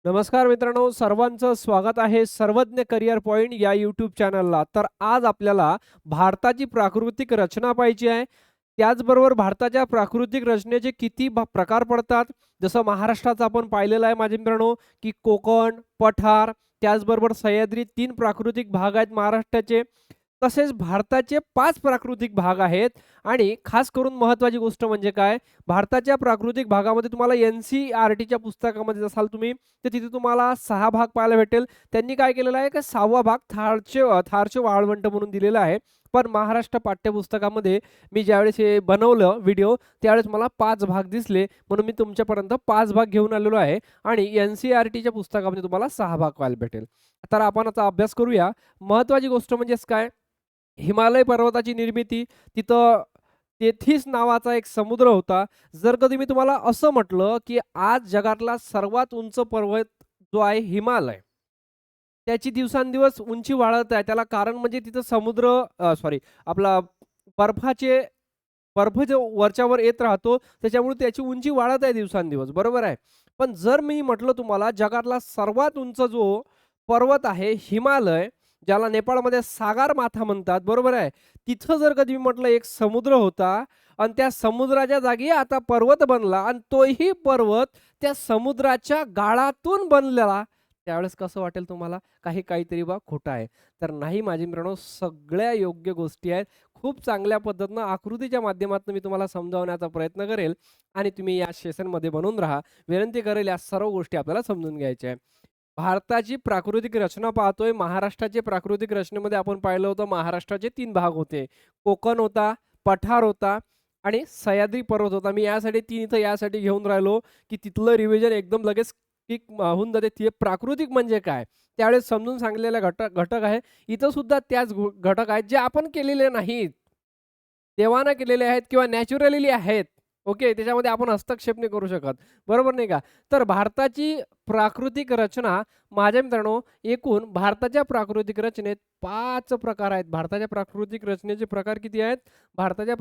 नमस्कार मित्रांनो, सर्वांचं स्वागत आहे सर्वज्ञ करिअर पॉइंट या यूट्यूब चॅनलला. तर आज आपल्याला भारताची प्राकृतिक रचना पाहायची आहे. त्याचबरोबर भारताच्या प्राकृतिक रचनेचे किती प्रकार पडतात. जसं महाराष्ट्राचं आपण पाहिलेलं आहे माझे मित्रांनो, की कोकण, पठार, त्याचबरोबर सह्याद्री 3 प्राकृतिक भाग आहेत महाराष्ट्राचे. तसेच भारताचे 5 प्राकृतिक भाग आहेत आणि खास करून महत्त्वाची गोष्ट म्हणजे काय, भारताच्या प्राकृतिक भागामध्ये तुम्हाला एन-सी-ई-आर-टीच्या पुस्तकामध्ये जसाल तुम्ही, तर तिथे तुम्हाला 6 भाग पाहायला भेटेल. त्यांनी काय केलेलं आहे, की 6वा भाग थारचे वाळवंट म्हणून दिलेला आहे. पण महाराष्ट्र पाठ्यपुस्तकामध्ये मी ज्यावेळेस हे बनवलं व्हिडिओ, त्यावेळेस मला 5 भाग दिसले. म्हणून मी तुमच्यापर्यंत 5 भाग घेऊन आलेलो आहे आणि एन-सी-ई-आर-टीच्या पुस्तकामध्ये तुम्हाला 6 भाग पाहायला भेटेल. तर आपण आता अभ्यास करूया. महत्त्वाची गोष्ट म्हणजेच काय, हिमालय पर्वताची निर्मिती, तिथं तेथीस नावाचा एक समुद्र होता. जर कधी मी तुम्हाला असं म्हटलं, की आज जगातला सर्वात उंच पर्वत जो आहे हिमालय, त्याची दिवसांदिवस उंची वाढत आहे. त्याला कारण म्हणजे तिथं सॉरी, आपला बर्फाचे बर्फ जो वरच्यावर येत राहतो, त्याच्यामुळे त्याची उंची वाढत आहे दिवसांदिवस, बरोबर आहे. पण जर मी म्हटलं तुम्हाला जगातला सर्वात उंच जो पर्वत आहे हिमालय, ज्याला नेपाळमध्ये सागर माथा म्हणतात, बरोबर आहे. तिथं जर कधी मी म्हटलं एक समुद्र होता आणि त्या समुद्राच्या जागी आता पर्वत बनला आणि तोही पर्वत त्या समुद्राच्या गाळातून बनलेला, त्यावेळेस कसं वाटेल तुम्हाला? काहीतरी बा खोटं आहे. तर नाही माझे मित्रांनो, सगळ्या योग्य गोष्टी आहेत. खूप चांगल्या पद्धतीनं आकृतीच्या माध्यमातून मी तुम्हाला समजावण्याचा प्रयत्न करेल आणि तुम्ही या सेशनमध्ये बनून राहा. विनंती करेल या सर्व गोष्टी आपल्याला समजून घ्यायच्या आहे. भारताची प्राकृतिक रचना पाहतोय. महाराष्ट्राची प्राकृतिक रचनेमध्ये आपण पाहिलं होतं, महाराष्ट्राचे 3 भाग होते. कोकण होता, पठार होता आणि सह्याद्री पर्वत होता. मी यासाठी 3 इथं यासाठी घेऊन राहिलो, की तिथलं रिव्हिजन एकदम लगेच क्लिक होऊन जाते. ते प्राकृतिक म्हणजे काय? त्यावेळेस समजून सांगलेला घटक घटक आहे. इथं सुद्धा त्याच घटक आहेत, जे आपण केलेले नाहीत. देवानं केलेले आहेत किंवा नॅचरली आहेत. ओके. त्याच्यामध्ये आपण हस्तक्षेप नाही करू शकत. बरोबर नाही का? तर भारताची प्राकृतिक रचना माझ्या मित्रांनो, एकूण भारताच्या प्राकृतिक रचनेत 5 प्रकार आहेत. भारताच्या प्राकृतिक रचनेचे प्रकार किती आहेत? भारताच्या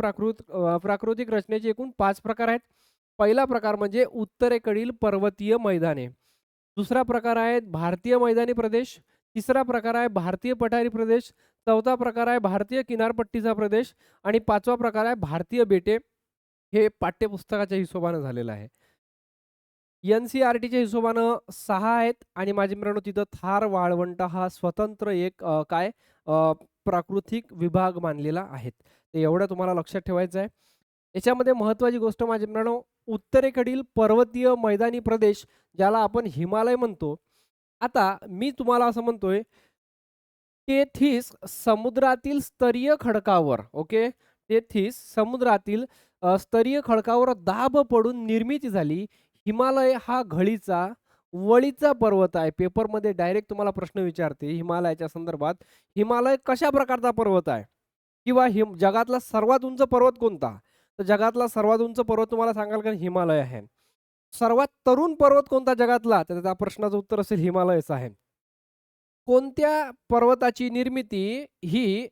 प्राकृतिक रचनेचे एकूण 5 प्रकार आहेत. पहिला प्रकार म्हणजे उत्तरेकडील पर्वतीय मैदाने. दुसरा प्रकार आहे भारतीय मैदानी प्रदेश. तिसरा प्रकार आहे भारतीय पठारी प्रदेश. चौथा प्रकार आहे भारतीय किनारपट्टीचा प्रदेश आणि 5वा प्रकार आहे भारतीय बेटे. हे पाठ्यपुस्तकाच्या हिशोबानं झालेलं आहे. एन-सी-ई-आर-टीच्या हिशोबानं 6 आहेत आणि माझे मित्रांनो, तिथं थार वाळवंट हा स्वतंत्र एक प्राकृतिक विभाग मानलेला आहे. तर एवढं तुम्हाला लक्षात ठेवायचं आहे. याच्यामध्ये महत्त्वाची गोष्ट माझे मित्रांनो, उत्तरेकडील पर्वतीय मैदानी प्रदेश ज्याला आपण हिमालय म्हणतो. आता मी तुम्हाला असं म्हणतोय, तेथीस समुद्रातील स्तरीय खडकावर, ओके. तेथीस समुद्रातील स्तरीय खडकावर दाब पडून निर्मिती झाली. हिमालय हा घळीचा, वळीचा पर्वत आहे. पेपरमध्ये डायरेक्ट तुम्हाला प्रश्न विचारते हिमालयाच्या संदर्भात. हिमालय कशा प्रकारचा पर्वत आहे? किंवा जगातला सर्वात उंच पर्वत कोणता? तर जगातला सर्वात उंच पर्वत तुम्हाला सांगाल का हिमालय आहे. सर्वात तरुण पर्वत कोणता जगातला? तर त्या प्रश्नाचं उत्तर असेल हिमालयच आहे. कोणत्या पर्वताची निर्मिती ही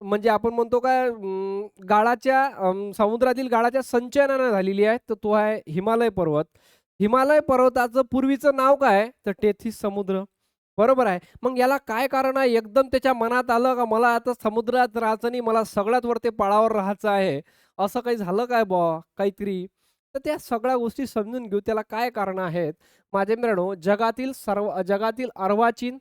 म्हणजे आपण म्हणतो काय गाळाच्या समुद्रातील गाळाच्या संचयनानं झालेली आहे, तर तो आहे हिमालय पर्वत. हिमालय पर्वताचं पूर्वीचं नाव काय? तर टेथिस समुद्र. बरोबर आहे. मग याला काय कारण आहे? एकदम त्याच्या मनात आलं का मला आता समुद्रात राहायचं नाही, मला सगळ्यात वरती पळावर राहायचं आहे. असं काही झालं काय बुवा काहीतरी? तर त्या सगळ्या गोष्टी समजून घेऊ. त्याला काय कारणं आहेत? माझे मित्रांनो, जगातील अर्वाचीन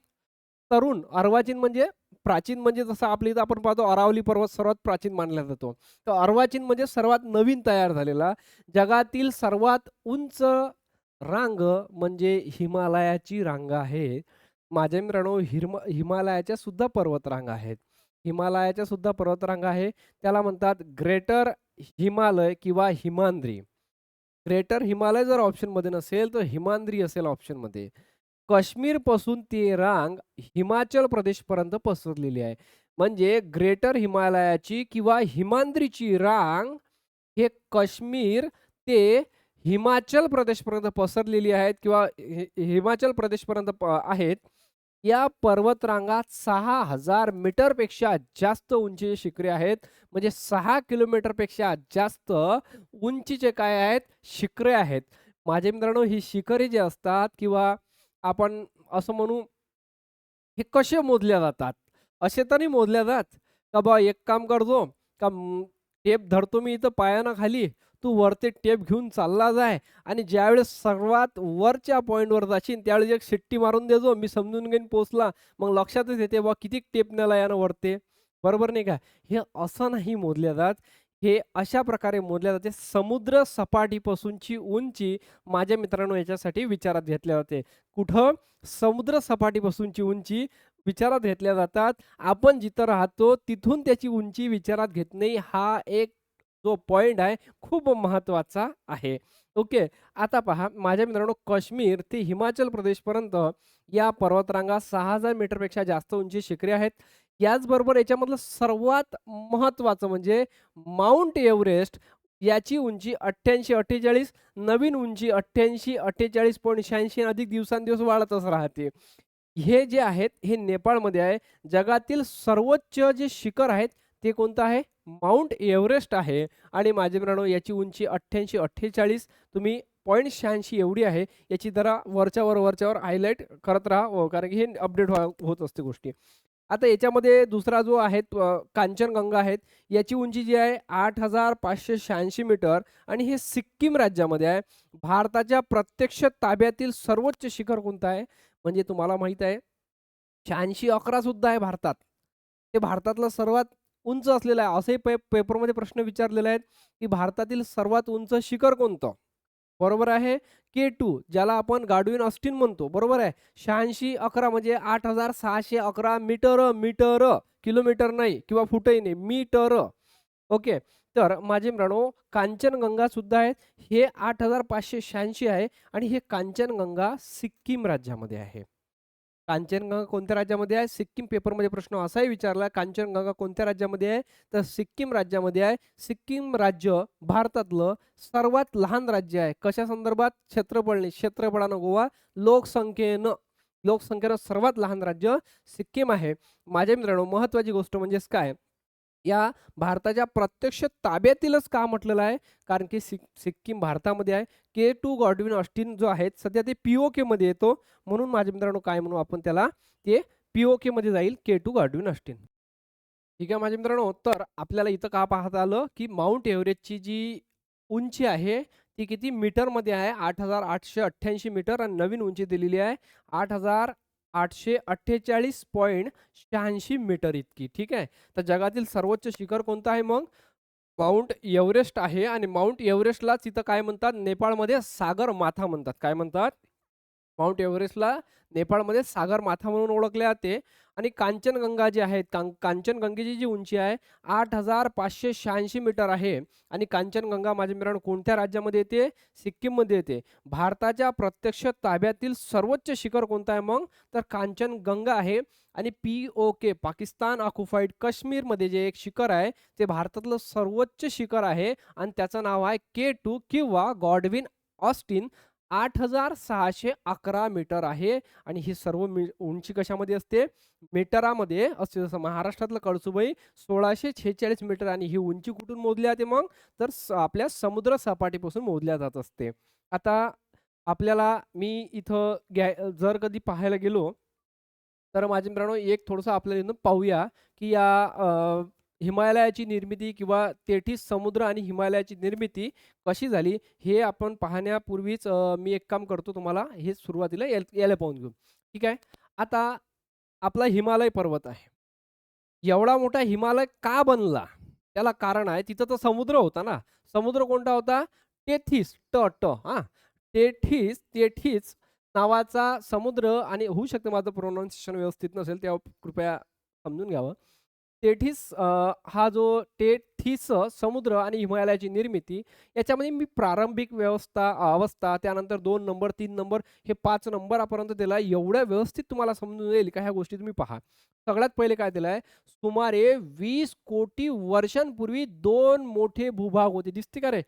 अर्वाचीन म्हणजे प्राचीन, म्हणजे जसं आपल्या इथं आपण पाहतो अरावली पर्वत सर्वात प्राचीन मानला जातो. तर अर्वाचीन म्हणजे सर्वात नवीन तयार झालेला. जगातील सर्वात उंच रांग म्हणजे हिमालयाची रांग आहे. माझ्या मित्रांनो, हिमालयाच्या सुद्धा पर्वतरांगा आहेत. हिमालयाच्या सुद्धा पर्वतरांगा आहे. त्याला म्हणतात ग्रेटर हिमालय किंवा हिमाद्री. ग्रेटर हिमालय जर ऑप्शनमध्ये नसेल, तर हिमाद्री असेल ऑप्शनमध्ये. काश्मीरपासून ती रांग हिमाचल प्रदेशपर्यंत पसरलेली आहे. म्हणजे ग्रेटर हिमालयाची किंवा हिमाद्रीची रांग हे काश्मीर ते हिमाचल प्रदेशपर्यंत पसरलेली आहेत किंवा हिमाचल प्रदेशपर्यंत आहेत. या पर्वतरांगात 6,000 मीटरपेक्षा जास्त उंचीचे शिखरे आहेत. म्हणजे 6 किलोमीटरपेक्षा जास्त उंचीचे काय आहेत? शिखरे आहेत. माझे मित्रांनो ही शिखरे जे असतात किंवा आपण असं म्हणू हे कसे मोजल्या जातात? असे तर नाही मोजल्या जात, का बा एक काम करतो, का टेप धरतो मी इथं पायानं खाली, तू वर ते टेप घेऊन चालला जाय आणि ज्यावेळेस सर्वात वरच्या पॉइंटवर जाशील त्यावेळेस एक शिट्टी मारून देजो, मी समजून घेईन पोहोचला. मग लक्षातच येते बुवा किती टेप नेला यानं वरती. बरोबर नाही का? हे असं नाही मोजल्या जात. हे अशा प्रकारे मोजल्या जाते. समुद्र सपाटीपासूनची उंची माझ्या मित्रांनो याच्यासाठी विचारात घेतल्या जाते. कुठं? समुद्र सपाटीपासूनची उंची विचारात घेतल्या जातात. आपण जिथं राहतो तिथून त्याची उंची विचारात घेत नाही. हा एक जो पॉइंट आहे खूप महत्त्वाचा आहे. ओके. आता पहा माझ्या मित्रांनो काश्मीर ते हिमाचल प्रदेशपर्यंत या पर्वतरांगा 6000 मीटरपेक्षा जास्त उंची शिखरे आहेत. याचबरोबर याच्यामधलं सर्वात महत्त्वाचं म्हणजे माउंट एव्हरेस्ट याची उंची 88-48 नवीन उंची 88-48.86 अधिक दिवसांदिवस वाढतच राहते. हे जे आहेत हे नेपाळमध्ये आहे. जगातील सर्वोच्च जे शिखर आहेत ते कोणतं आहे? माउंट एव्हरेस्ट आहे आणि माझे मित्रांनो याची उंची 88-48 तुम्ही 0.86 एवढी आहे. याची जरा वरच्यावर हायलाइट करत राहा कारण की हे अपडेट होत असते गोष्टी. आता याच्यामध्ये दुसरा जो आहे कांचनगंगा आहेत. याची उंची जी आहे 8586 मीटर आणि हे सिक्कीम राज्यामध्ये आहे. भारताच्या प्रत्यक्ष ताब्यातील सर्वोच्च शिखर कोणतं आहे? म्हणजे तुम्हाला माहीत आहे 86-11 सुद्धा आहे भारतात. ते भारतातलं सर्वात उंच असलेलं आहे. असंही पेपरमध्ये प्रश्न विचारलेले आहेत, की भारतातील सर्वात उंच शिखर कोणतं? बरोबर आहे K2 ज्याला आपण गाडविन ऑस्टिन म्हणतो. बरोबर आहे. 86-11 म्हणजे 8611 मीटर, मीटर, किलोमीटर नाही किंवा फुटही नाही, मीटर. ओके. तर माझे मित्रांनो कांचनगंगा सुद्धा आहेत. हे 8586 आहे आणि हे कांचनगंगा सिक्कीम राज्यामध्ये आहे. कांचनगंगा कोणत्या राज्यामध्ये आहे? सिक्कीम पेपरमध्ये प्रश्न असाही विचारला कांचनगंगा कोणत्या राज्यामध्ये आहे? तर सिक्कीम राज्यामध्ये आहे. सिक्कीम राज्य भारतातलं सर्वात लहान राज्य आहे. कशा संदर्भात? क्षेत्रफळाने. क्षेत्रफळानं गोवा, लोकसंख्येनं सर्वात लहान राज्य सिक्कीम आहे. माझ्या मित्रांनो महत्त्वाची गोष्ट म्हणजेच काय? या भारताच्या प्रत्यक्ष ताब्यातीलच का म्हटलेलं आहे? कारण की सिक्कीम भारतामध्ये आहे. K2 गॉडविन ऑस्टिन जो आहे सध्या ते POKमध्ये येतो. म्हणून माझ्या मित्रांनो काय म्हणू आपण त्याला? ते POKमध्ये जाईल K2 गॉडविन ऑस्टिन. ठीक आहे माझ्या मित्रांनो. तर आपल्याला इथं का पाहता आलं, की माउंट एव्हरेस्टची जी उंची आहे ती किती मीटरमध्ये आहे? 8888 मीटर आणि नवीन उंची दिलेली आहे 8848.86 मीटर इतकी. ठीक आहे. तर जगातील सर्वोच्च शिखर कोणतं आहे मग? माउंट एव्हरेस्ट आहे आणि माउंट एव्हरेस्टलाच इथं काय म्हणतात? नेपाळमध्ये सागर माथा म्हणतात. काय म्हणतात? माउंट एव्हरेस्टला नेपाळमध्ये सागर माथा म्हणून ओळखले जाते आणि कांचनगंगा जी आहे कांचनगंगेची जी उंची आहे 8586 मीटर आहे आणि कांचनगंगा माझ्या मित्रांनो कोणत्या राज्यामध्ये येते? सिक्कीममध्ये येते. भारताच्या प्रत्यक्ष ताब्यातील सर्वोच्च शिखर कोणतं आहे मग? तर कांचनगंगा आहे आणि POK पाकिस्तान ऑक्युपाईड काश्मीरमध्ये जे एक शिखर आहे ते भारतातलं सर्वोच्च शिखर आहे आणि त्याचं नाव आहे K2 किंवा गॉडविन ऑस्टिन 8611 मीटर आहे आणि ही सर्व उंची कशामध्ये असते? मीटरामध्ये असते. जसं महाराष्ट्रातलं कळसुबाई 1646 मीटर आणि ही उंची कुठून मोजली जाते मग? तर आपल्या समुद्र सपाटीपासून मोजल्या जात असते. आता आपल्याला मी इथं जर कधी पाहायला गेलो तर माझ्या मित्रांनो एक थोडंसं आपल्याला इथून पाहूया, की या हिमालयाची निर्मिती किंवा तेहतीस समुद्र आणि हिमालयाची निर्मिती कशी झाली हे आपण पाहण्यापूर्वीच मी एक काम करतो तुम्हाला हे सुरुवातीला याला पाहून घेऊ. ठीक आहे. आता आपला हिमालय पर्वत आहे. एवढा मोठा हिमालय का बनला? त्याला कारण आहे तिथं तर समुद्र होता ना. समुद्र कोणता होता? टेथिस हां. टेथिस नावाचा समुद्र आणि होऊ शकतं माझं प्रोनाउन्सिएशन व्यवस्थित नसेल तेव्हा कृपया समजून घ्यावं. हा जो टेथिस समुद्र आणि हिमालयाची निर्मिती याच्यामध्ये मी प्रारंभिक अवस्था त्यानंतर 2 नंबर 3 नंबर हे 5 नंबरापर्यंत दिला एवढ्या व्यवस्थित तुम्हाला समजून येईल का ह्या गोष्टी तुम्ही पहा. सगळ्यात पहिले काय दिलंय सुमारे 20 कोटी वर्षांपूर्वी 2 मोठे भूभाग होते. दिसते का रे?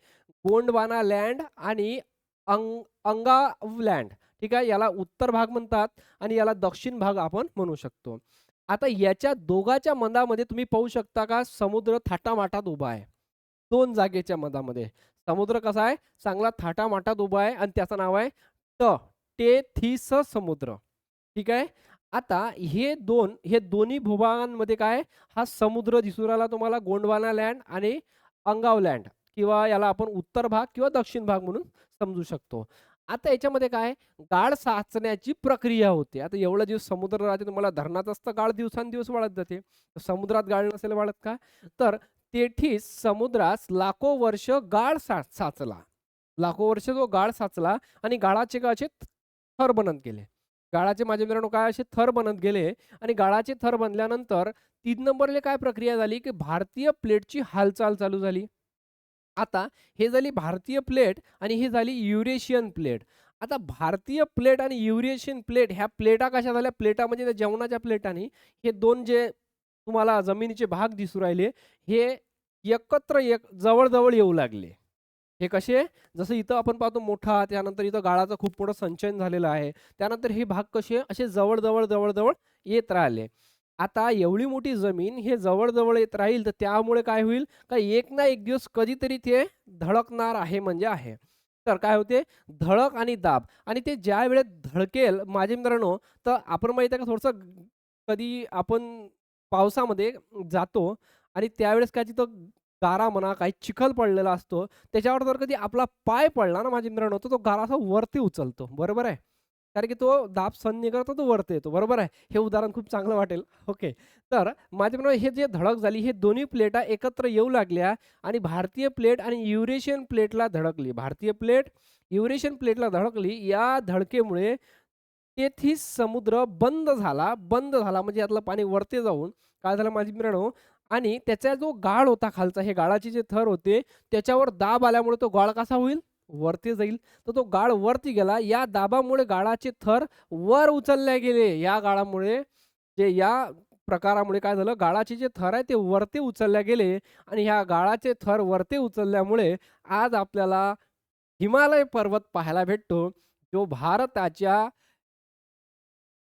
गोंडवाना लँड आणि अंगाव लँड. ठीक आहे. याला उत्तर भाग म्हणतात आणि याला दक्षिण भाग आपण म्हणू शकतो. आता याच्या दोघाच्या मधामध्ये तुम्ही पाहू शकता का समुद्र थाटामाटात उभा आहे. 2 जागेच्या मधामध्ये. समुद्र कसा आहे? चांगला थाटामाटात उभा आहे आणि त्याचं नाव आहे ट टेथिस समुद्र. ठीक आहे. आता हे दोन्ही भूभागांमध्ये काय आहे? हा समुद्र दिसून राहिला तुम्हाला गोंडवाना लँड आणि अंगाव लँड किंवा याला आपण उत्तर भाग किंवा दक्षिण भाग म्हणून समजू शकतो. आता याच्यामध्ये काय गाळ साचण्याची प्रक्रिया होते. आता एवढा दिवस समुद्र राहते तुम्हाला धरणात असतं गाळ दिवसांदिवस वाढत जाते. समुद्रात गाळ नसेल वाढत का? तर तेथीच समुद्रास लाखो वर्ष गाळ साचला. लाखो वर्ष जो गाळ साचला आणि गाळाचे काय असे थर बनत गेले. गाळाचे माझे मित्रांनो काय असे थर बनत गेले आणि गाळाचे थर बनल्यानंतर 3 नंबरला काय प्रक्रिया झाली, की भारतीय प्लेटची हालचाल चालू झाली. आता हे झाली भारतीय प्लेट आणि ही झाली युरेशियन प्लेट. आता भारतीय प्लेट आणि युरेशियन प्लेट ह्या प्लेटा कशा झाल्या? प्लेटा म्हणजे त्या जेवणाच्या प्लेटा नाही. हे 2 जे तुम्हाला जमिनीचे भाग दिसू राहिले, हे एकत्र जवळ-जवळ येऊ लागले. हे कसे? जसं इथं आपण पाहतो मोठा, त्यानंतर इथं गाळाचं खूप मोठं संचयन झालेलं आहे. त्यानंतर हे भाग कसे असे जवळ-जवळ, जवळ-जवळ येत राहिले. आता एवढी मोठी जमीन हे जवळ-जवळ येत राहील, तर त्यामुळे काय होईल? का एक ना एक दिवस कधीतरी ते धडकणार आहे म्हणजे आहे. तर काय होते? धडक आणि दाब आणि ते ज्यावेळेस धडकेल माझे मित्रांनो, तर आपण माहिती आहे का थोडंसं कधी आपण पावसामध्ये जातो आणि त्यावेळेस काय तिथं गारा म्हणा, काही चिखल पडलेला असतो. त्याच्यावर जर कधी आपला पाय पडला ना माझ्या मित्रांनो, तर तो गारा असा वरती उचलतो. बरोबर आहे? कारण की तो दाब सहन नाही करत, तो वरती येतो. बरोबर आहे? हे उदाहरण खूप चांगलं वाटेल. ओके. तर माझ्या मित्रांनो हे जे धडक झाली, हे दोन्ही प्लेटा एकत्र येऊ लागल्या आणि भारतीय प्लेट आणि युरेशियन प्लेटला धडकली. भारतीय प्लेट युरेशियन प्लेटला धडकली. या धडकेमुळे तेथील समुद्र बंद झाला. बंद झाला म्हणजे यातलं पाणी वरती जाऊन काय झालं माझ्या मित्रांनो आणि त्याचा जो गाळ होता खालचा, हे गाळाचे जे थर होते, त्याच्यावर दाब आल्यामुळे तो गाळ कसा होईल? वरती जाईल. तर तो गाळ वरती गेला. या दाबामुळे गाळाचे थर वर उचलले गेले. या गाळामुळे या प्रकारामुळे काय झालं, गाळाचे जे थर आहे ते वरती उचलले गेले आणि ह्या गाळाचे थर वरती उचलल्यामुळे आज आपल्याला हिमालय पर्वत पाहायला भेटतो, जो भारताच्या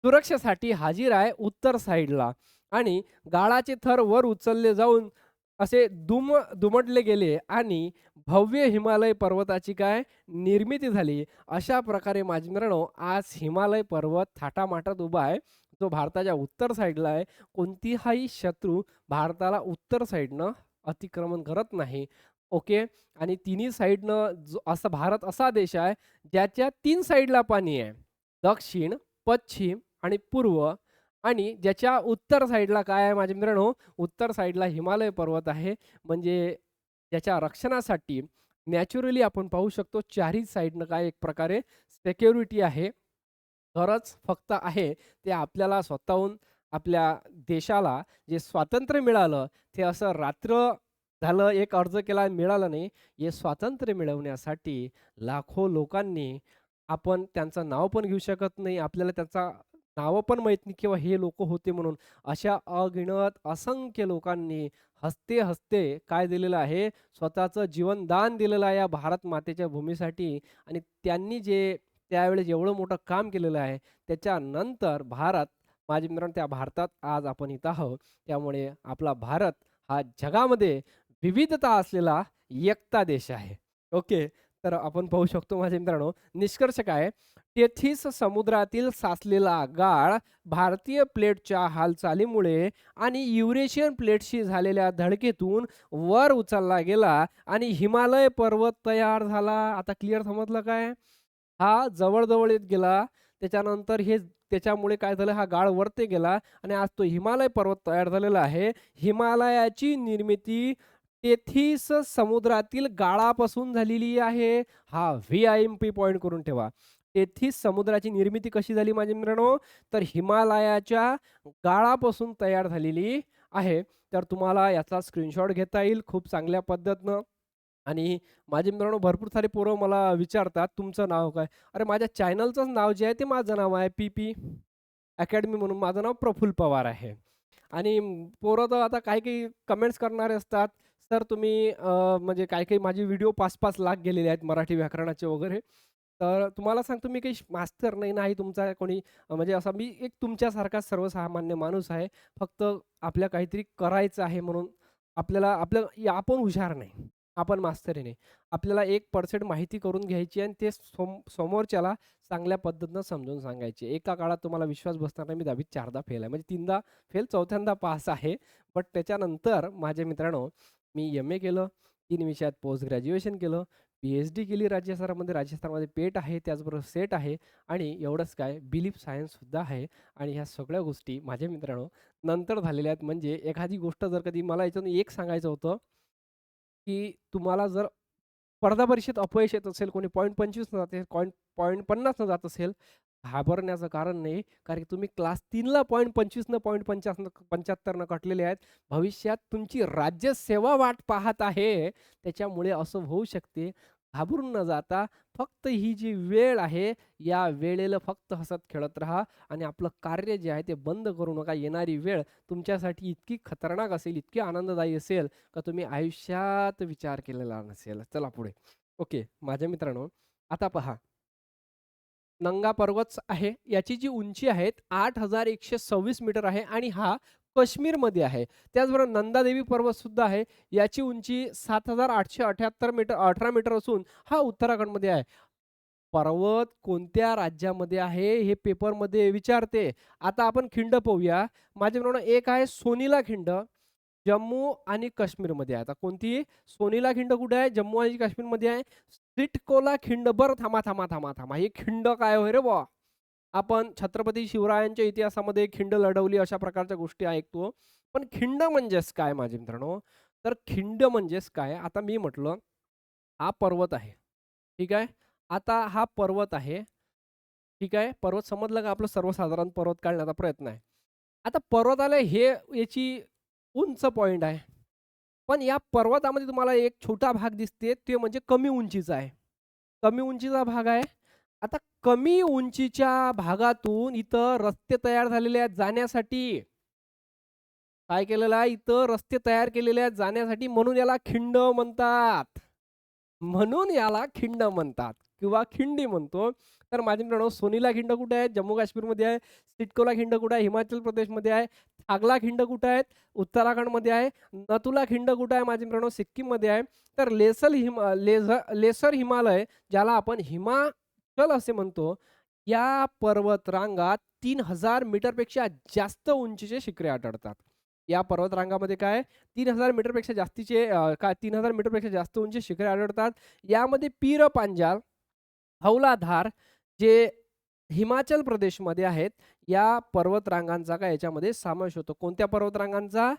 सुरक्षेसाठी हाजीर आहे उत्तर साइडला आणि गाळाचे थर वर उचलले जाऊन असे दुमडले गेले आणि भव्य हिमालय पर्वताची काय निर्मिती झाली. अशा प्रकारे माझे मित्रांनो आज हिमालय पर्वत थाटामाटात उभा आहे. जो भारताच्या उत्तर साइडला आहे. कोणतीही शत्रू भारताला उत्तर साइडनं अतिक्रमण करत नाही. ओके. आणि तिन्ही साइडनं जो असा भारत असा देश आहे, ज्याच्या 3 साइडला पाणी आहे. दक्षिण, पश्चिम आणि पूर्व आणि ज्याच्या उत्तर साइडला काय आहे माझे मित्रांनो, उत्तर साइडला हिमालय पर्वत आहे. म्हणजे त्याच्या रक्षणासाठी नॅचरली आपण पाहू शकतो चारही साइडनं काय एक प्रकारे सिक्युरिटी आहे. गरज फक्त आहे ते आपल्याला स्वतःहून आपल्या देशाला जे स्वातंत्र्य मिळालं, ते असं रात्र झालं, एक अर्ज केला मिळालं नाही. हे स्वातंत्र्य मिळवण्यासाठी लाखो लोकांनी आपण त्यांचं नाव पण घेऊ शकत नाही. आपल्याला त्याचा नावं पण माहीत नाही किंवा हे लोकं होते म्हणून. अशा अगिनत असंख्य लोकांनी हसते-हसते काय दिलेलं आहे, स्वतःचं जीवन दान दिलेलं आहे या भारत मातेच्या भूमीसाठी आणि त्यांनी जे त्यावेळेस एवढं मोठं काम केलेलं आहे, त्याच्यानंतर भारत माझ्या मित्रांनो त्या भारतात आज आपण इथं आहोत. त्यामुळे आपला भारत हा जगामध्ये विविधता असलेला एकता देश आहे. ओके. तर आपण पाहू शकतो माझ्या मित्रांनो, निष्कर्ष काय तेथीच समुद्रातील साचलेला गाळ भारतीय प्लेटच्या हालचालीमुळे आणि युरेशियन प्लेटशी झालेल्या धडकेतून वर उचलला गेला आणि हिमालय पर्वत तयार झाला. आता क्लिअर समजलं काय? हा जवळ-जवळ येत गेला. त्याच्यानंतर त्याच्यामुळे काय झालं हा गाळ वरती गेला आणि आज तो हिमालय पर्वत तयार झालेला आहे. हिमालयाची निर्मिती तेथीस समुद्रातील गाळापासून झालेली आहे. हा व्ही-आय-एम-पी पॉइंट करून ठेवा. तेथीस समुद्राची निर्मिती कशी झाली माझे मित्रांनो? तर हिमालयाच्या गाळापासून तयार झालेली आहे. तर तुम्हाला याचा स्क्रीनशॉट घेता येईल खूप चांगल्या पद्धतीनं. आणि माझे मित्रांनो भरपूर सारे पोरं मला विचारतात, "तुमचं नाव काय?" अरे माझ्या चॅनलचंच नाव जे आहे ते माझं नाव आहे पी-पी अकॅडमी म्हणून. माझं नाव प्रफुल्ल पवार आहे. आणि पोरं तर आता काही-काही कमेंट्स करणारे असतात, "सर तुम्ही म्हणजे काही-काही माझे व्हिडिओ 5-5 लाख गेलेले आहेत मराठी व्याकरणाचे वगैरे." तर तुम्हाला सांगतो मी काही मास्तर नाही तुमचा कोणी म्हणजे असा मी एक तुमच्यासारखा सर्वसामान्य माणूस आहे. फक्त आपल्या काहीतरी करायचं आहे म्हणून आपण हुशार नाही. आपण मास्तरीने. आपल्याला 1% माहिती करून घ्यायची आणि ते समोरच्याला चांगल्या पद्धतीनं समजून सांगायची. एका काळात तुम्हाला विश्वास बसणार नाही, मी 10वीत 4दा फेल आहे. म्हणजे 3दा फेल, 4थ्यांदा पास आहे. बट त्याच्यानंतर माझ्या मित्रांनो, मी एम-ए केलं, 3 विषयात पोस्ट ग्रॅज्युएशन केलं, पी-एच-डी केली राज्यस्तरामध्ये. राज्यस्तरामध्ये पेट आहे, त्याचबरोबर सेट आहे आणि एवढंच काय बिलीफ सायन्ससुद्धा आहे. आणि ह्या सगळ्या गोष्टी माझ्या मित्रांनो नंतर झालेल्या आहेत. म्हणजे एखादी गोष्ट जर कधी मला याच्यातून एक सांगायचं होतं, की तुम्हाला जर स्पर्धा परीक्षेत अपयश येत असेल, कोणी 0.25 न जाते, 0.50 न जात असेल, घाबरण्याचं कारण नाही. कारण की तुम्ही क्लास 3ला 0.25 न 0.75 न कटलेले आहेत. भविष्यात तुमची राज्यसेवा वाट पाहत आहे. त्याच्यामुळे असं होऊ शकते. घाबरून न जाता फक्त ही जी वेळ आहे, या वेळेला फक्त हसत खेळत राहा आणि आपलं कार्य जे आहे ते बंद करू नका. येणारी वेळ तुमच्यासाठी इतकी खतरनाक असेल, इतकी आनंददायी असेल, का तुम्ही आयुष्यात विचार केलेला नसेल. चला पुढे. ओके. माझ्या मित्रांनो, आता पहा, नंगा पर्वत आहे. याची जी उंची आहे 8,126 मीटर आहे आणि हा काश्मीरमध्ये आहे. त्याचबरोबर नंदादेवी पर्वत सुद्धा आहे. याची उंची 7,878 मीटर 18 मीटर असून हा उत्तराखंडमध्ये आहे. पर्वत कोणत्या राज्यामध्ये आहे हे पेपरमध्ये विचारते. आता आपण खिंड पाहूया. माझ्या मित्रांनो, एक आहे सोनीला खिंड, जम्मू आणि काश्मीरमध्ये आहे. आता कोणती? सोनीला खिंड कुठे आहे? जम्मू आणि काश्मीरमध्ये आहे. सिटकोला खिंड. बरं थांबा, थांबा, थांबा, थांबा. ही खिंड काय होय रे बुवा? आपण छत्रपती शिवरायांच्या इतिहासामध्ये खिंड लढवली अशा प्रकारच्या गोष्टी ऐकतो. पण खिंड म्हणजेच काय माझे मित्रांनो? तर खिंड म्हणजेच काय? आता मी म्हटलं, हा पर्वत आहे. ठीक आहे. आता हा पर्वत आहे. ठीक आहे. पर्वत समजलं का? आपलं सर्वसाधारण पर्वत काढण्याचा प्रयत्न आहे. आता पर्वताला हे याची उंच पॉइंट आहे. पण या पर्वतामध्ये तुम्हाला एक छोटा भाग दिसते, ते म्हणजे कमी उंचीचा आहे. कमी उंचीचा भाग आहे. आता कमी उंचीच्या भागातून इथं रस्ते तयार झालेले आहेत जाण्यासाठी. काय केलेलं आहे? इथं रस्ते तयार केलेले आहेत जाण्यासाठी, म्हणून याला खिंड म्हणतात. म्हणून याला खिंड म्हणतात किंवा खिंडी म्हणतो. तर माझे मित्रांनो, सोनीला खिंड कुठे आहे? जम्मू काश्मीरमध्ये आहे. सिडकोला खिंड कुठे आहे? हिमाचल प्रदेशमध्ये आहे. थागला खिंड कुठे आहेत? उत्तराखंडमध्ये आहे. नथुला खिंड कुठे आहे? माझे मित्रांनो, सिक्कीममध्ये आहे. तर लेसर हिमालय, ज्याला आपण हिमाचल असे म्हणतो, या पर्वतरांगात 3000 मीटरपेक्षा जास्त उंचीचे शिखरे आढळतात. या पर्वतरांगामध्ये काय 3000 मीटरपेक्षा जास्तीचे काय 3000 मीटरपेक्षा जास्त उंची शिखरे आढळतात. यामध्ये पीर पांजाल, हौलाधार जे हिमाचल प्रदेशमध्ये आहेत, या पर्वतरांगांचा काय याच्यामध्ये समावेश होतो. कोणत्या पर्वतरांगांचा?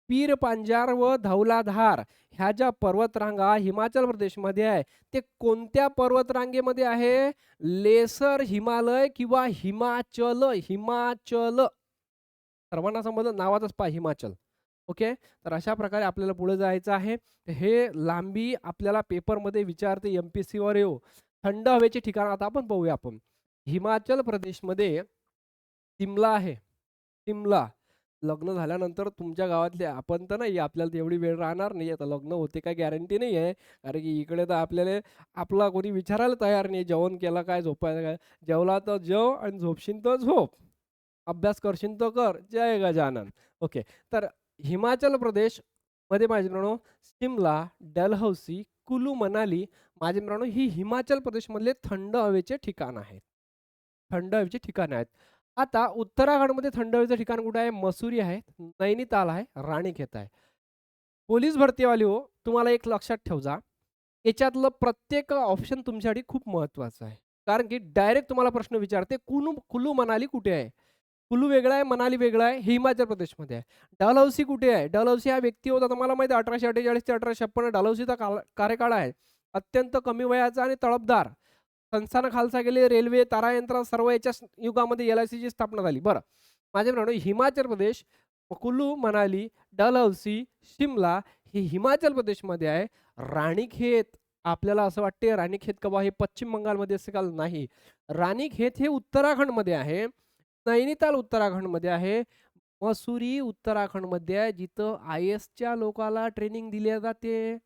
पीर पांजार व धौलाधार ह्या ज्या पर्वतरांगा हिमाचल प्रदेशमध्ये आहे, ते कोणत्या पर्वतरांगेमध्ये आहे? लेसर हिमालय किंवा हिमाचल. हिमाचल. सर्वांना समजलं नावातच पहा हिमाचल. ओके. तर अशा प्रकारे आपल्याला पुढे जायचं आहे. हे लांबी आपल्याला पेपरमध्ये विचारते, एम-पी-एस-सीवर येऊ. थंड हवेचे ठिकाण आता आपण पाहूया आपण. हिमाचल प्रदेशमध्ये शिमला आहे. शिमला. लग्न झाल्यानंतर तुमच्या गावातले आपण तर नाही, आपल्याला तेवढी वेळ राहणार नाही. आता लग्न होते काय गॅरंटी नाही आहे. कारण की इकडे तर आपल्याला आपला कोणी विचारायला तयार नाही. जेवण केलं काय? झोपायला काय? जेवला तर जेव आणि झोपशील तर झोप. अभ्यास करशील तर कर. जय गजानन. ओके. तर हिमाचल प्रदेशमध्ये माझे मित्रांनो शिमला, डलहौसी, कुलू मनाली माझे मित्रांनो ही हिमाचल प्रदेशमधले थंड हवेचे ठिकाण आहेत. थंड हवेचे ठिकाण आहेत. आता उत्तराखंडमध्ये थंड हवेचं ठिकाण कुठे आहे? मसुरी आहे, नैनिताल आहे, राणीखेत आहे. पोलीस भरतीवाले हो, तुम्हाला एक लक्षात ठेवा, याच्यातलं प्रत्येक ऑप्शन तुमच्यासाठी खूप महत्त्वाचं आहे. कारण की डायरेक्ट तुम्हाला प्रश्न विचारते, कुलू मनाली कुठे आहे? कुलू वेगळा आहे, मनाली वेगळा आहे, हे हिमाचल प्रदेशमध्ये आहे. डलहौसी कुठे आहे? डलहौसी हा व्यक्ती होता, तुम्हाला माहिती आहे 1848 ते 1856 डलहौसीचा कार्यकाळ आहे. अत्यंत कमी वयाचा आणि तळपदार. संस्थान खालसा गेले, रेल्वे, तारायंत्र सर्व याच्या युगामध्ये एल-आय-सीची स्थापना झाली. बरं, माझ्या मित्रांनो हिमाचल प्रदेश, कुलू मनाली, डलहौसी, शिमला हे हिमाचल प्रदेशमध्ये आहे. राणीखेत आपल्याला असं वाटते राणीखेत कवा हे पश्चिम बंगालमध्ये असेल का? नाही. राणीखेत हे उत्तराखंडमध्ये आहे. नैनिताल उत्तराखंडमध्ये आहे. मसुरी उत्तराखंडमध्ये आहे, जिथं आय-एसच्या लोकाला ट्रेनिंग दिली जाते.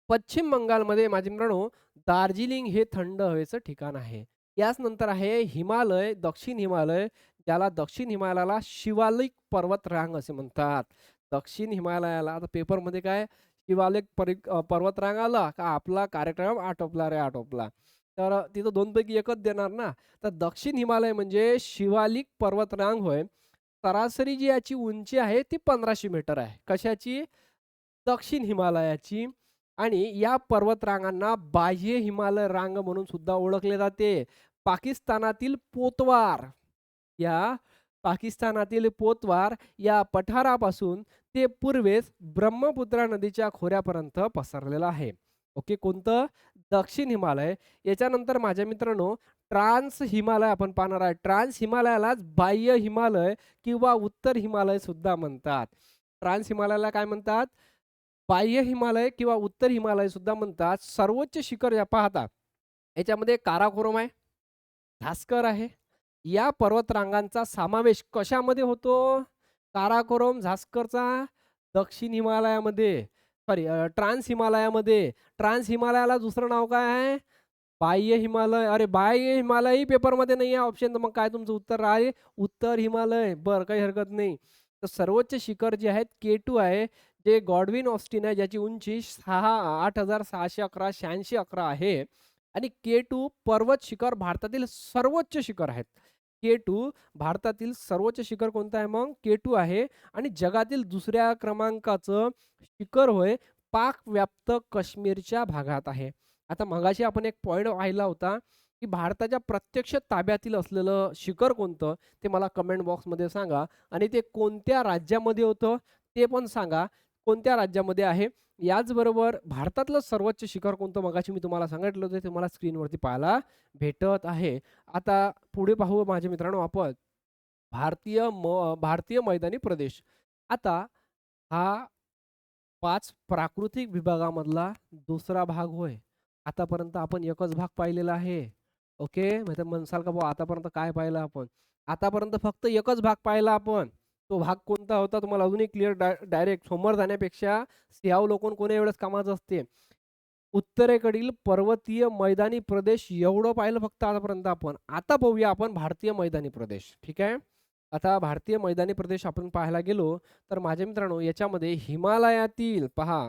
पश्चिम बंगालमध्ये माझे मित्रांनो दार्जिलिंग हे थंड हवेचं ठिकाण आहे. याच नंतर आहे हिमालय, दक्षिण हिमालय, ज्याला दक्षिण हिमालयाला शिवालिक पर्वतरांग असे म्हणतात. दक्षिण हिमालयाला आता पेपरमध्ये काय शिवालिक पर्वतरांग आला का आपला कार्यक्रम आटोपला रे आटोपला. तर तिथं 2 पैकी एकच देणार ना. तर दक्षिण हिमालय म्हणजे शिवालिक पर्वतरांग होय. सरासरी जी याची उंची आहे ती 1500 मीटर आहे. कशाची? दक्षिण हिमालयाची. आणि या पर्वतरांगांना बाह्य हिमालय रांग म्हणून सुद्धा ओळखले जाते. पाकिस्तानातील पोतवार या पाकिस्तानातील पोतवार या पठारापासून ते पूर्वेस ब्रह्मपुत्रा नदीच्या खोऱ्यापर्यंत पसरलेलं आहे. ओके, कोणतं? दक्षिण हिमालय. याच्यानंतर माझ्या मित्रांनो ट्रान्स हिमालय आपण पाहणार आहे. ट्रान्स हिमालयालाच बाह्य हिमालय किंवा उत्तर हिमालय सुद्धा म्हणतात. ट्रान्स हिमालयाला काय म्हणतात? बाह्य हिमालय किंवा उत्तर हिमालय सुद्धा म्हणतात. सर्वोच्च शिखर या पाहता याच्यामध्ये काराकोरम आहे, झास्कर आहे. या पर्वतरांगांचा समावेश कशामध्ये होतो? काराकोरम, झास्करचा दक्षिण हिमालयामध्ये, सॉरी ट्रान्स हिमालयामध्ये. ट्रान्स हिमालयाला दुसरं नाव काय आहे? बाह्य हिमालय. अरे बाह्य हिमालयही पेपरमध्ये नाही आहे ऑप्शन, तर मग काय तुमचं उत्तर आहे? उत्तर हिमालय. बरं, काही हरकत नाही. तर सर्वोच्च शिखर जे आहेत K2 आहे, जे गॉडविन ऑस्टिन आहे, ज्याची उंची 8611 आहे. आणि K2 पर्वत शिखर भारतातील सर्वोच्च शिखर आहेत. K2 भारतातील सर्वोच्च शिखर कोणतं आहे मग? K2 आहे. आणि जगातील दुसऱ्या क्रमांकाचं शिखर होय पाक व्याप्त काश्मीरच्या भागात आहे. आता मगाशी आपण एक पॉइंट पाहिला होता, की भारताच्या प्रत्यक्ष ताब्यातील असलेलं शिखर कोणतं? ते मला कमेंट बॉक्समध्ये सांगा. आणि ते कोणत्या राज्यामध्ये होतं ते पण सांगा. कोणत्या राज्यामध्ये आहे? याचबरोबर भारतातलं सर्वोच्च शिखर कोणतं मगाशी मी तुम्हाला सांगितलं होतं, ते तुम्हाला स्क्रीनवरती पाहायला भेटत आहे. आता पुढे पाहू माझ्या मित्रांनो आपण भारतीय मैदानी प्रदेश. आता हा 5 प्राकृतिक विभागामधला दुसरा भाग होय. आतापर्यंत आपण एकच भाग पाहिलेला आहे. ओके. म्हणजे म्हणसाल का बुवा आतापर्यंत काय पाहिलं आपण? आतापर्यंत फक्त एकच भाग पाहिला आपण. तो भाग कोणता होता तुम्हाला अजूनही क्लिअर डायरेक्ट समोर जाण्यापेक्षा सिंहावलोकन कोण्या वेळेस कामाचं असते? उत्तरेकडील पर्वतीय मैदानी प्रदेश एवढं पाहिलं फक्त आतापर्यंत आपण. आता पाहूया आपण भारतीय मैदानी प्रदेश. ठीक आहे. आता भारतीय मैदानी प्रदेश आपण पाहायला गेलो तर माझ्या मित्रांनो याच्यामध्ये हिमालयातील पहा,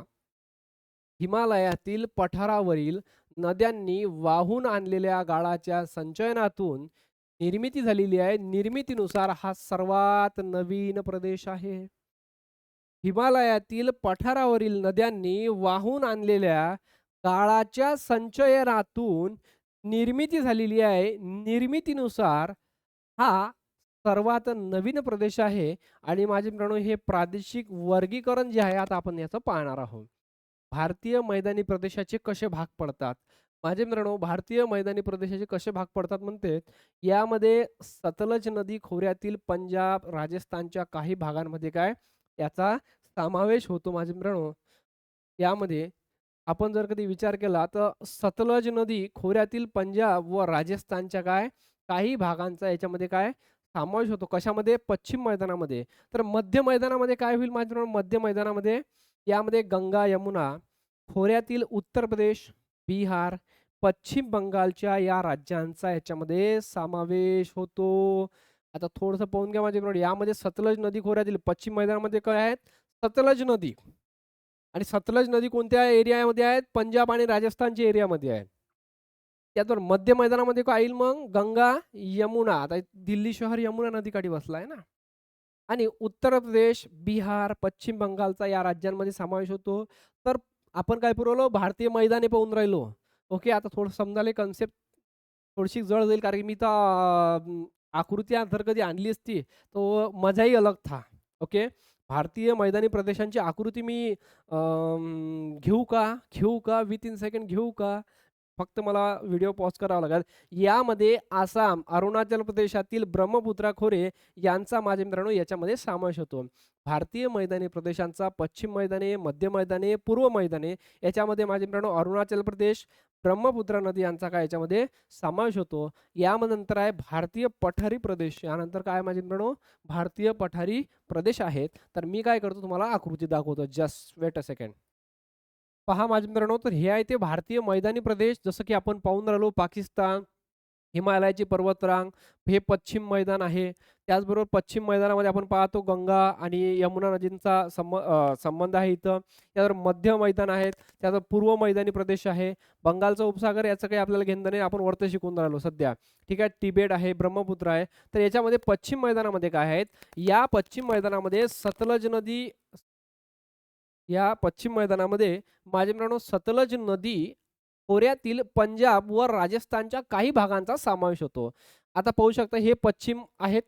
हिमालयातील पठारावरील नद्यांनी वाहून आणलेल्या गाळाच्या संचयनातून निर्मिती झालेली आहे. निर्मितीनुसार हा सर्वात नवीन प्रदेश आहे. हिमालयातील पठारावरील नद्यांनी वाहून आणलेल्या गाळाच्या संचयनातून निर्मिती झालेली आहे. निर्मितीनुसार हा सर्वात नवीन प्रदेश आहे. आणि माझे मित्रांनो हे प्रादेशिक वर्गीकरण जे आहे आता आपण याचं पाहणार आहोत. भारतीय मैदानी प्रदेशाचे कसे भाग पडतात? माझे मित्रांनो भारतीय मैदानी प्रदेशाचे कसे भाग पडतात म्हणते, यामध्ये सतलज नदी खोऱ्यातील पंजाब, राजस्थानच्या काही भागांमध्ये काय याचा समावेश होतो. माझे मित्रांनो यामध्ये आपण जर कधी विचार केला तर सतलज नदी खोऱ्यातील पंजाब व राजस्थानच्या काय काही भागांचा याच्यामध्ये काय समावेश होतो. कशामध्ये? पश्चिम मैदानामध्ये. तर मध्य मैदानामध्ये काय होईल माझ्या मित्रांनो? मध्य मैदानामध्ये यामध्ये गंगा, यमुना खोऱ्यातील उत्तर प्रदेश, बिहार, पश्चिम बंगालच्या या राज्यांचा याच्यामध्ये समावेश होतो. आता थोडंसं पाहून घ्या माझ्या मित्रांनो, यामध्ये सतलज नदी खोऱ्यातील पश्चिम मैदानामध्ये काय आहेत? सतलज नदी. आणि सतलज नदी कोणत्या एरियामध्ये आहेत? पंजाब आणि राजस्थानच्या एरियामध्ये आहे. त्याचबरोबर मध्य मैदानामध्ये काय येईल मग? गंगा, यमुना. आता दिल्ली शहर यमुना नदीकाठी बसला आहे ना. आणि उत्तर प्रदेश, बिहार, पश्चिम बंगालचा या राज्यांमध्ये समावेश होतो. तर आपण काय पुरवलं? भारतीय मैदाने पाहून राहिलो. ओके. आता थोडं समजायला कन्सेप्ट थोडीशी जड जाईल, कारण की मी तर आकृत्या जर कधी आणली असती तो मजाही अलग था. ओके. भारतीय मैदानी प्रदेशांची आकृती मी घेऊ का? घेऊ का? विथिन सेकंड घेऊ का? फक्त मला व्हिडिओ पॉज करावा लागेल. यामध्ये आसाम, अरुणाचल प्रदेशातील ब्रह्मपुत्रा खोरे यांचा माझ्या मित्रांनो याच्यामध्ये समावेश होतो. भारतीय मैदानी प्रदेशांचा पश्चिम मैदाने, मध्य मैदाने, पूर्व मैदाने याच्यामध्ये माझ्या मित्रांनो अरुणाचल प्रदेश, ब्रह्मपुत्रा नदी यांचा काय याच्यामध्ये समावेश होतो. यामध्ये नंतर आहे भारतीय पठारी प्रदेश. यानंतर काय माझ्या मित्रांनो? भारतीय पठारी प्रदेश आहेत. तर मी काय करतो तुम्हाला आकृती दाखवतो. Just weight a second. पहा माझ्या मित्रांनो, तर हे आहे ते भारतीय मैदानी प्रदेश. जसं की आपण पाहून राहिलो पाकिस्तान, हिमालयाची पर्वतरांग हे पश्चिम मैदान आहे. त्याचबरोबर पश्चिम मैदानामध्ये आपण पाहतो गंगा आणि यमुना नदींचा संबंध आहे इथं. त्यावर मध्य मैदान आहेत. त्याचा पूर्व मैदानी प्रदेश आहे. बंगालचा उपसागर याचं काही आपल्याला घेणं नाही. आपण वरती शिकून राहिलो सध्या. ठीक आहे. तिबेट आहे, ब्रह्मपुत्र आहे. तर याच्यामध्ये पश्चिम मैदानामध्ये काय आहेत? या पश्चिम मैदानामध्ये सतलज नदी या पश्चिम मैदानामध्ये माझे मित्रांनो सतलज नदी खोऱ्यातील पंजाब व राजस्थानच्या काही भागांचा समावेश होतो. आता पाहू शकता हे पश्चिम आहेत.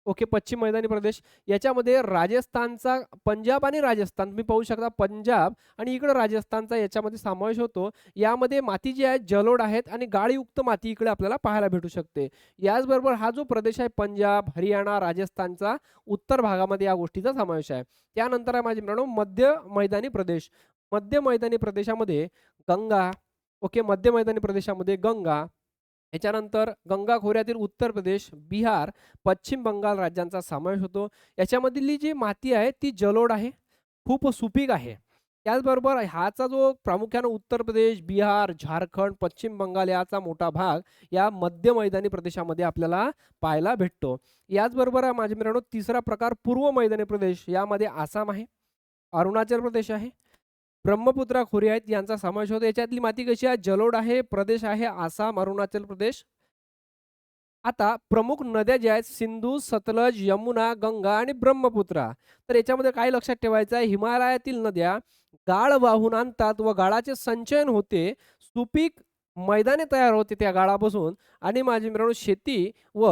ओके, पश्चिम मैदानी प्रदेश. याच्यामध्ये राजस्थानचा पंजाब आणि राजस्थान तुम्ही पाहू शकता पंजाब आणि इकडे राजस्थानचा याच्यामध्ये समावेश होतो. यामध्ये माती जी आहे जलोढ आहेत आणि गाळयुक्त माती इकडे आपल्याला पाहायला भेटू शकते. याचबरोबर हा जो प्रदेश आहे पंजाब, हरियाणा, राजस्थानचा उत्तर भागामध्ये या गोष्टीचा समावेश आहे. त्यानंतर आहे माझे मित्रांनो मध्य मैदानी प्रदेश. मध्य मैदानी प्रदेशामध्ये गंगा, ओके, मध्य मैदानी प्रदेशामध्ये गंगा, याच्यानंतर गंगा खोऱ्यातील उत्तर प्रदेश, बिहार, पश्चिम बंगाल राज्यांचा समावेश होतो. याच्यामधली जी माती आहे ती जलोढ आहे, खूप सुपीक आहे. त्याचबरोबर ह्याचा जो प्रामुख्याने उत्तर प्रदेश, बिहार, झारखंड, पश्चिम बंगाल याचा मोठा भाग या मध्य मैदानी प्रदेशामध्ये आपल्याला पाहायला भेटतो. याचबरोबर माझे मित्रांनो तिसरा प्रकार पूर्व मैदानी प्रदेश. यामध्ये आसाम आहे, अरुणाचल प्रदेश आहे, ब्रह्मपुत्रा खोरे आहेत यांचा समावेश होतो. याच्यातली माती कशी आहे? जलोढ आहे, प्रदेश आहे आसाम, अरुणाचल प्रदेश. आता प्रमुख नद्या ज्या आहेत सिंधू, सतलज, यमुना, गंगा आणि ब्रह्मपुत्रा. तर याच्यामध्ये काय लक्षात ठेवायचं आहे? हिमालयातील नद्या गाळ वाहून आणतात व गाळाचे संचयन होते. सुपीक मैदाने तयार होते त्या गाळापासून आणि माझे मित्रांनो शेती व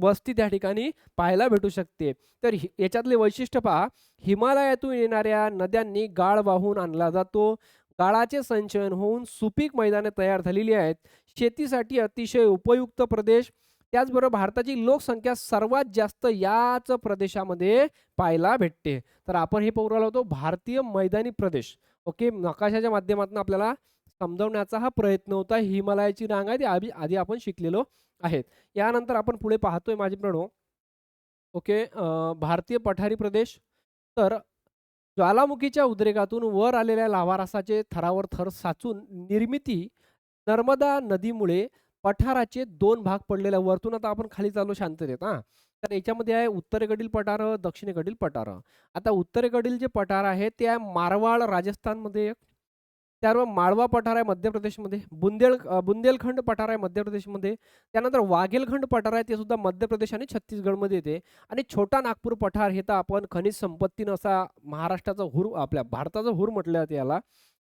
वस्ती त्या ठिकाणी पाहायला भेटू शकते. तर याच्यातले वैशिष्ट्य पहा, हिमालयातून येणाऱ्या नद्यांनी गाळ वाहून आणला जातो. गाळाचे संचयन होऊन सुपीक मैदाने तयार झालेली आहेत. शेतीसाठी अतिशय उपयुक्त प्रदेश. त्याचबरोबर भारताची लोकसंख्या सर्वात जास्त याच प्रदेशामध्ये पाहायला भेटते. तर आपण हे पाहू राहिलो होतो भारतीय मैदानी प्रदेश. ओके, नकाशाच्या माध्यमातून आपल्याला समजवण्याचा हा प्रयत्न होता. हिमालयाची रांग आहे ती आधी आपण शिकलेलो आहेत. यानंतर आपण पुढे पाहतोय माझे मित्रांनो, ओके, भारतीय पठारी प्रदेश. तर ज्वालामुखीच्या उद्रेकातून वर आलेल्या लाव्हारसाचे थरावर थर साचून निर्मिती नर्मदा नदीमुळे पठाराचे दोन भाग पडलेले आहे. वरतून आता आपण खाली चाललो शांततेत हां. तर याच्यामध्ये आहे उत्तरेकडील पठार, दक्षिणेकडील पठार. आता उत्तरेकडील जे पठार आहे ते आहे मारवाड राजस्थानमध्ये, त्याबरोबर माळवा पठार आहे मध्य प्रदेशमध्ये, बुंदेलखंड पठार आहे मध्य प्रदेशमध्ये, त्यानंतर वाघेलखंड पठार आहे ते सुद्धा मध्य प्रदेश आणि छत्तीसगडमध्ये येते आणि छोटा नागपूर पठार हे तर आपण खनिज संपत्तीनं असा महाराष्ट्राचा हुर, आपल्या भारताचा हुर म्हटलं जाते याला.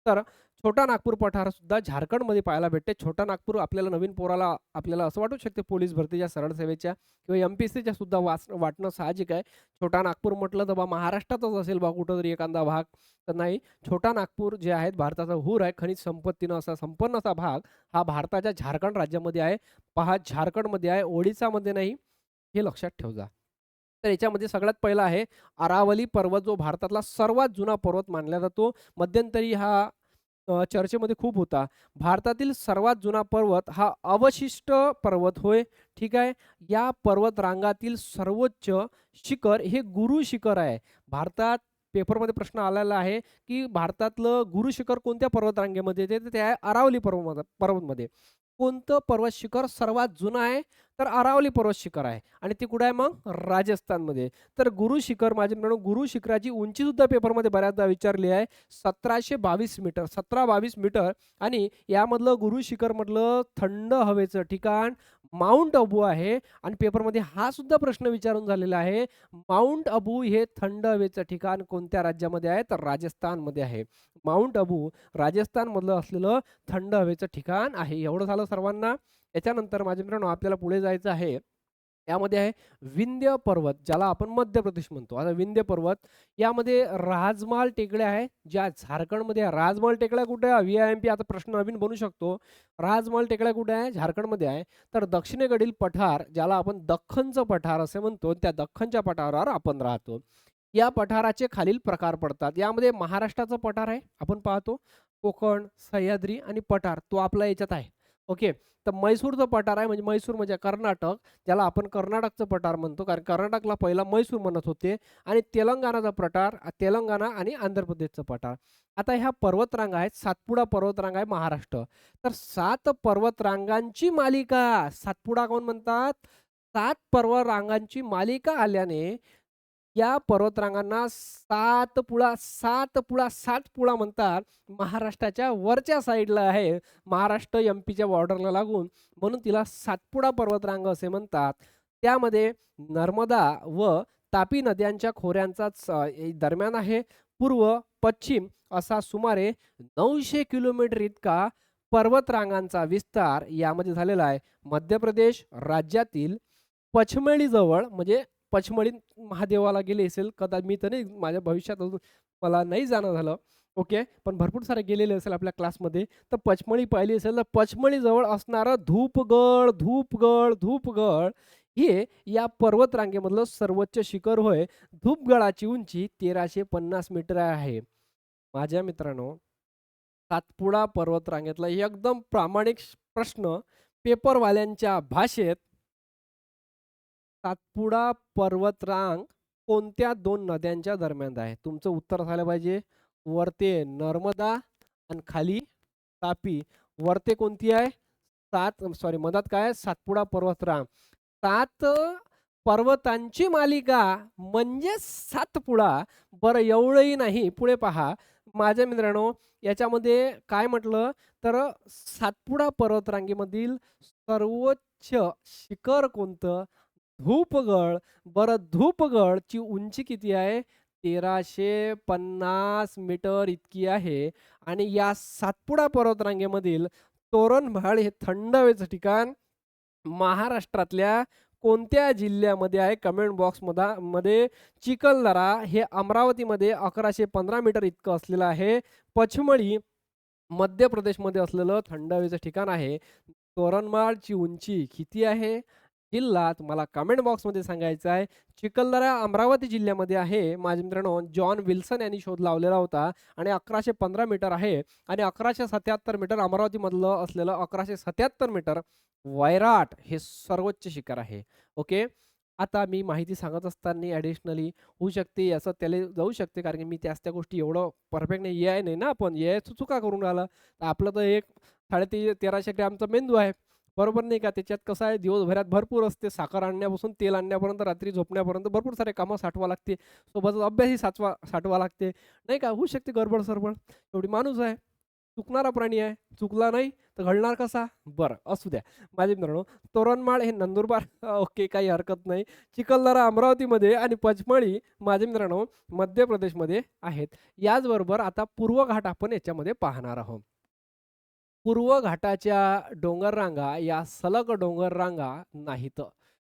तर छोटा नागपूर पठार सुद्धा झारखंडमध्ये पाहायला भेटते. छोटा नागपूर आपल्याला नवीन पोराला आपल्याला असं वाटू शकते पोलीस भरतीच्या सरळ सेवेच्या किंवा MPSCच्या सुद्धा वाटणं साहजिक आहे. छोटा नागपूर म्हटलं तर बा महाराष्ट्रातच असेल बा कुठंतरी एखादा भाग. तर नाही, छोटा नागपूर जे आहेत भारताचा हुर आहे, खनिज संपत्तीनं असा संपन्न असा भाग हा भारताच्या झारखंड राज्यामध्ये आहे. पहा, झारखंडमध्ये आहे, ओडिसामध्ये नाही, हे लक्षात ठेव जा. तर याच्यामध्ये सगळ्यात पहिला आहे अरावली पर्वत, जो भारतातला सर्वात जुना पर्वत मानला जातो. मध्यंतरी हा चर्चेमध्ये खूप होता. भारतातील सर्वात जुना पर्वत हा अवशिष्ट पर्वत होय. ठीक आहे. या पर्वत रांगातील सर्वोच्च शिखर हे गुरु शिखर आहे. भारतात पेपरमध्ये प्रश्न आलेला आहे की भारतातलं गुरु शिखर कोणत्या पर्वत रांगेमध्ये येते? तर ते आहे अरावली पर्वतमध्ये. कोणतं पर्वत शिखर सर्वात जुनं आहे? तर अरावली पर्वत शिखर आहे आणि ते कुठे आहे मग? राजस्थानमध्ये. तर गुरु शिखर माझे मित्रांनो, गुरु शिखराची उंची सुद्धा पेपरमध्ये बऱ्याचदा विचारली आहे. 1722 मीटर, 1722 मीटर. आणि यामधलं गुरु शिखर मधलं थंड हवेचं ठिकाण माउंट अबू आहे आणि पेपरमध्ये हा सुद्धा प्रश्न विचारून झालेला आहे. माउंट अबू हे थंड हवेचं ठिकाण कोणत्या राज्यामध्ये आहे? तर राजस्थानमध्ये आहे. माउंट अबू राजस्थानमधलं असलेलं थंड हवेचं ठिकाण आहे. एवढं झालं सर्वांना. याच्यानंतर माझे मित्रांनो आपल्याला पुढे जायचं आहे. यामध्ये आहे विंध्य पर्वत, ज्याला आपण मध्य प्रदेश म्हणतो. आता विंध्य पर्वत यामध्ये राजमाल टेकड्या आहे, ज्या झारखंडमध्ये आहे. राजमाल टेकड्या कुठे आहे? VIMP आता प्रश्न नवीन बनू शकतो. राजमाल टेकड्या कुठे आहे? झारखंडमध्ये आहे. तर दक्षिणेकडील पठार, ज्याला आपण दख्खनचं पठार असे म्हणतो, त्या दख्खनच्या पठारावर आपण राहतो. या पठाराचे खालील प्रकार पडतात. यामध्ये महाराष्ट्राचं पठार आहे, आपण पाहतो कोकण, सह्याद्री आणि पठार, तो आपला याच्यात आहे. ओके. तर म्हैसूरचं पठार आहे म्हणजे म्हैसूर म्हणजे कर्नाटक, ज्याला आपण कर्नाटकचं पठार म्हणतो कारण कर्नाटकला पहिला म्हैसूर म्हणत होते आणि तेलंगणाचा पठार तेलंगणा आणि आंध्र प्रदेशचं पठार. आता ह्या पर्वतरांगा आहेत, सातपुडा पर्वतरांगा आहे महाराष्ट्र. तर 7 पर्वतरांगांची मालिका, सातपुडा कोण म्हणतात? 7 पर्वतरांगांची मालिका आल्याने या पर्वतरांगांना सातपुडा म्हणतात. महाराष्ट्राच्या वरच्या साईडला आहे. महाराष्ट्र एम-पीच्या बॉर्डरला लागून म्हणून तिला सातपुडा पर्वतरांग असे म्हणतात. त्यामध्ये नर्मदा व तापी नद्यांच्या खोऱ्यांचाच दरम्यान आहे. पूर्व, पश्चिम असा सुमारे 900 किलोमीटर इतका पर्वतरांगांचा विस्तार यामध्ये झालेला आहे. मध्य प्रदेश राज्यातील पचमढीजवळ म्हणजे पचमढी महादेवाला गेले असेल कदाचित मी तर नाही माझ्या भविष्यात अजून मला नाही जाणं झालं. ओके. पण भरपूर सारे गेलेले असेल आपल्या क्लासमध्ये. तर पचमढी पाहिली असेल तर पचमढीजवळ असणारं धूपगड हे या पर्वतरांगेमधलं सर्वोच्च शिखर होय. धूपगडाची उंची 1350 मीटर आहे. माझ्या मित्रांनो, सातपुडा पर्वतरांगेतला एकदम प्रामाणिक प्रश्न पेपरवाल्यांच्या भाषेत सातपुडा पर्वतरांग कोणत्या 2 नद्यांच्या दरम्यान आहे? तुमचं उत्तर झालं पाहिजे वरते नर्मदा आणि खाली तापी. वरते कोणती आहे? मधात काय आहे? सातपुडा पर्वतरांग. 7 पर्वतांची मालिका म्हणजे सातपुडा. बरं एवढंही नाही, पुढे पहा. माझ्या मित्रांनो, याच्यामध्ये काय म्हटलं तर सातपुडा पर्वतरांगेमधील सर्वोच्च शिखर कोणतं? धूपगड. बरं धूपगडची उंची किती आहे? 1350 मीटर इतकी आहे आणि या सातपुडा पर्वतरांगेमधील तोरणमाळ हे थंड हवेचं ठिकाण महाराष्ट्रातल्या कोणत्या जिल्ह्यामध्ये आहे? कमेंट बॉक्स मध्ये चिखलदरा हे अमरावतीमध्ये 1115 मीटर इतकं असलेलं आहे. पचमढी मध्य प्रदेशमध्ये असलेलं थंड हवेचं ठिकाण आहे. तोरणमाळची उंची किती आहे? जिल्हा तुम्हाला कमेंट बॉक्समध्ये सांगायचा आहे. चिखलदरा अमरावती जिल्ह्यामध्ये आहे. माझ्या मित्रांनो, जॉन विल्सन यांनी शोध लावलेला होता आणि 1115 मीटर आहे आणि 1177 मीटर अमरावतीमधलं असलेलं 1177 मीटर वैराट हे सर्वोच्च शिखर आहे. ओके. आता मी माहिती सांगत असताना ॲडिशनली होऊ शकते असं त्याला जाऊ शकते कारण की मी त्या गोष्टी एवढं परफेक्ट नाही ए आय नाही ना आपण ए आय चुका करून राहिला. तर आपलं तर एक 1350 ग्रॅमचा मेंदू आहे. बरोबर नाही का? त्याच्यात कसं आहे दिवसभरात भरपूर असते. साखर आणण्यापासून तेल आणण्यापर्यंत रात्री झोपण्यापर्यंत भरपूर सारे कामं साठवा लागते. सोबतच अभ्यासही साठवा लागते. नाही का? होऊ शकते गडबड-सरबड. एवढी माणूस आहे. चुकणारा प्राणी आहे. चुकला नाही तर घडणार कसा? बरं असू द्या. माझे मित्रांनो, तोरणमाळ हे नंदुरबार ओके काही हरकत नाही. चिखलदरा अमरावतीमध्ये आणि पचमढी माझे मित्रांनो मध्य प्रदेशमध्ये आहेत. याचबरोबर आता पूर्व घाट आपण याच्यामध्ये पाहणार आहोत. पूर्व घाटाच्या डोंगररांगा या सलग डोंगररांगा नाहीत.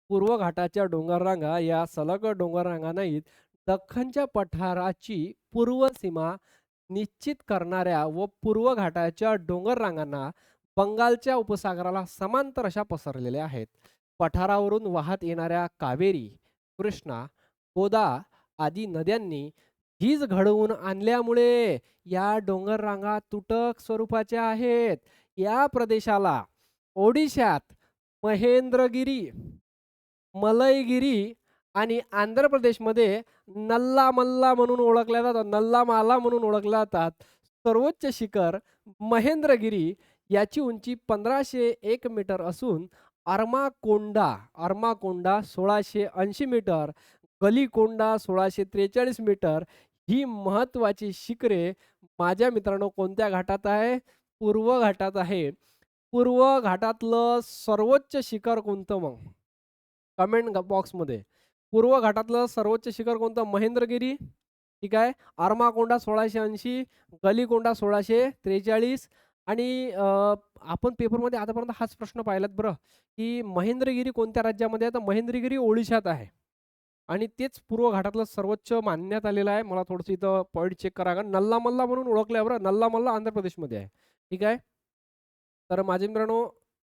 पूर्व घाटाच्या डोंगररांगा या सलग डोंगररांगा नाहीत. दख्खनच्या पठाराची पूर्व सीमा निश्चित करणाऱ्या व पूर्व घाटाच्या डोंगररांगांना बंगालच्या उपसागराला समांतर अशा पसरलेल्या आहेत. पठारावरून वाहत येणाऱ्या कावेरी, कृष्णा, गोदा आदी नद्यांनी झीज घडवून आणल्यामुळे या डोंगररांगा तुटक स्वरूपाच्या आहेत. या प्रदेशाला ओडिशात महेंद्रगिरी, मलयगिरी आणि आंध्र प्रदेशमध्ये नल्लामल्ला म्हणून ओळखल्या जातात. नल्लामाला म्हणून ओळखल्या जातात. सर्वोच्च शिखर महेंद्रगिरी याची उंची 1501 मीटर असून अर्माकोंडा 1680 मीटर, गलिकोंडा 1643 मीटर ही महत्त्वाची शिखरे माझ्या मित्रांनो कोणत्या घाटात आहे? पूर्व घाटात आहे. पूर्व घाटातलं सर्वोच्च शिखर कोणतं मग? कमेंट बॉक्समध्ये. पूर्व घाटातलं सर्वोच्च शिखर कोणतं? महेंद्रगिरी. ठीक आहे. अर्माकोंडा 1680, गलिकोंडा 1643 आणि आपण पेपरमध्ये आतापर्यंत हाच प्रश्न पाहिलात बरं, की महेंद्रगिरी कोणत्या राज्यामध्ये आहे? तर महेंद्रगिरी ओडिशात आहे. आणि तेच पूर्व घाटातलं सर्वोच्च मानण्यात आलेलं आहे. मला थोडंसं इथं पॉइंट चेक करा. नल्लामल्ला म्हणून ओळखलं बरं. नल्लामल्ला आंध्र प्रदेशमध्ये आहे. ठीक आहे. तर माझे मित्रांनो,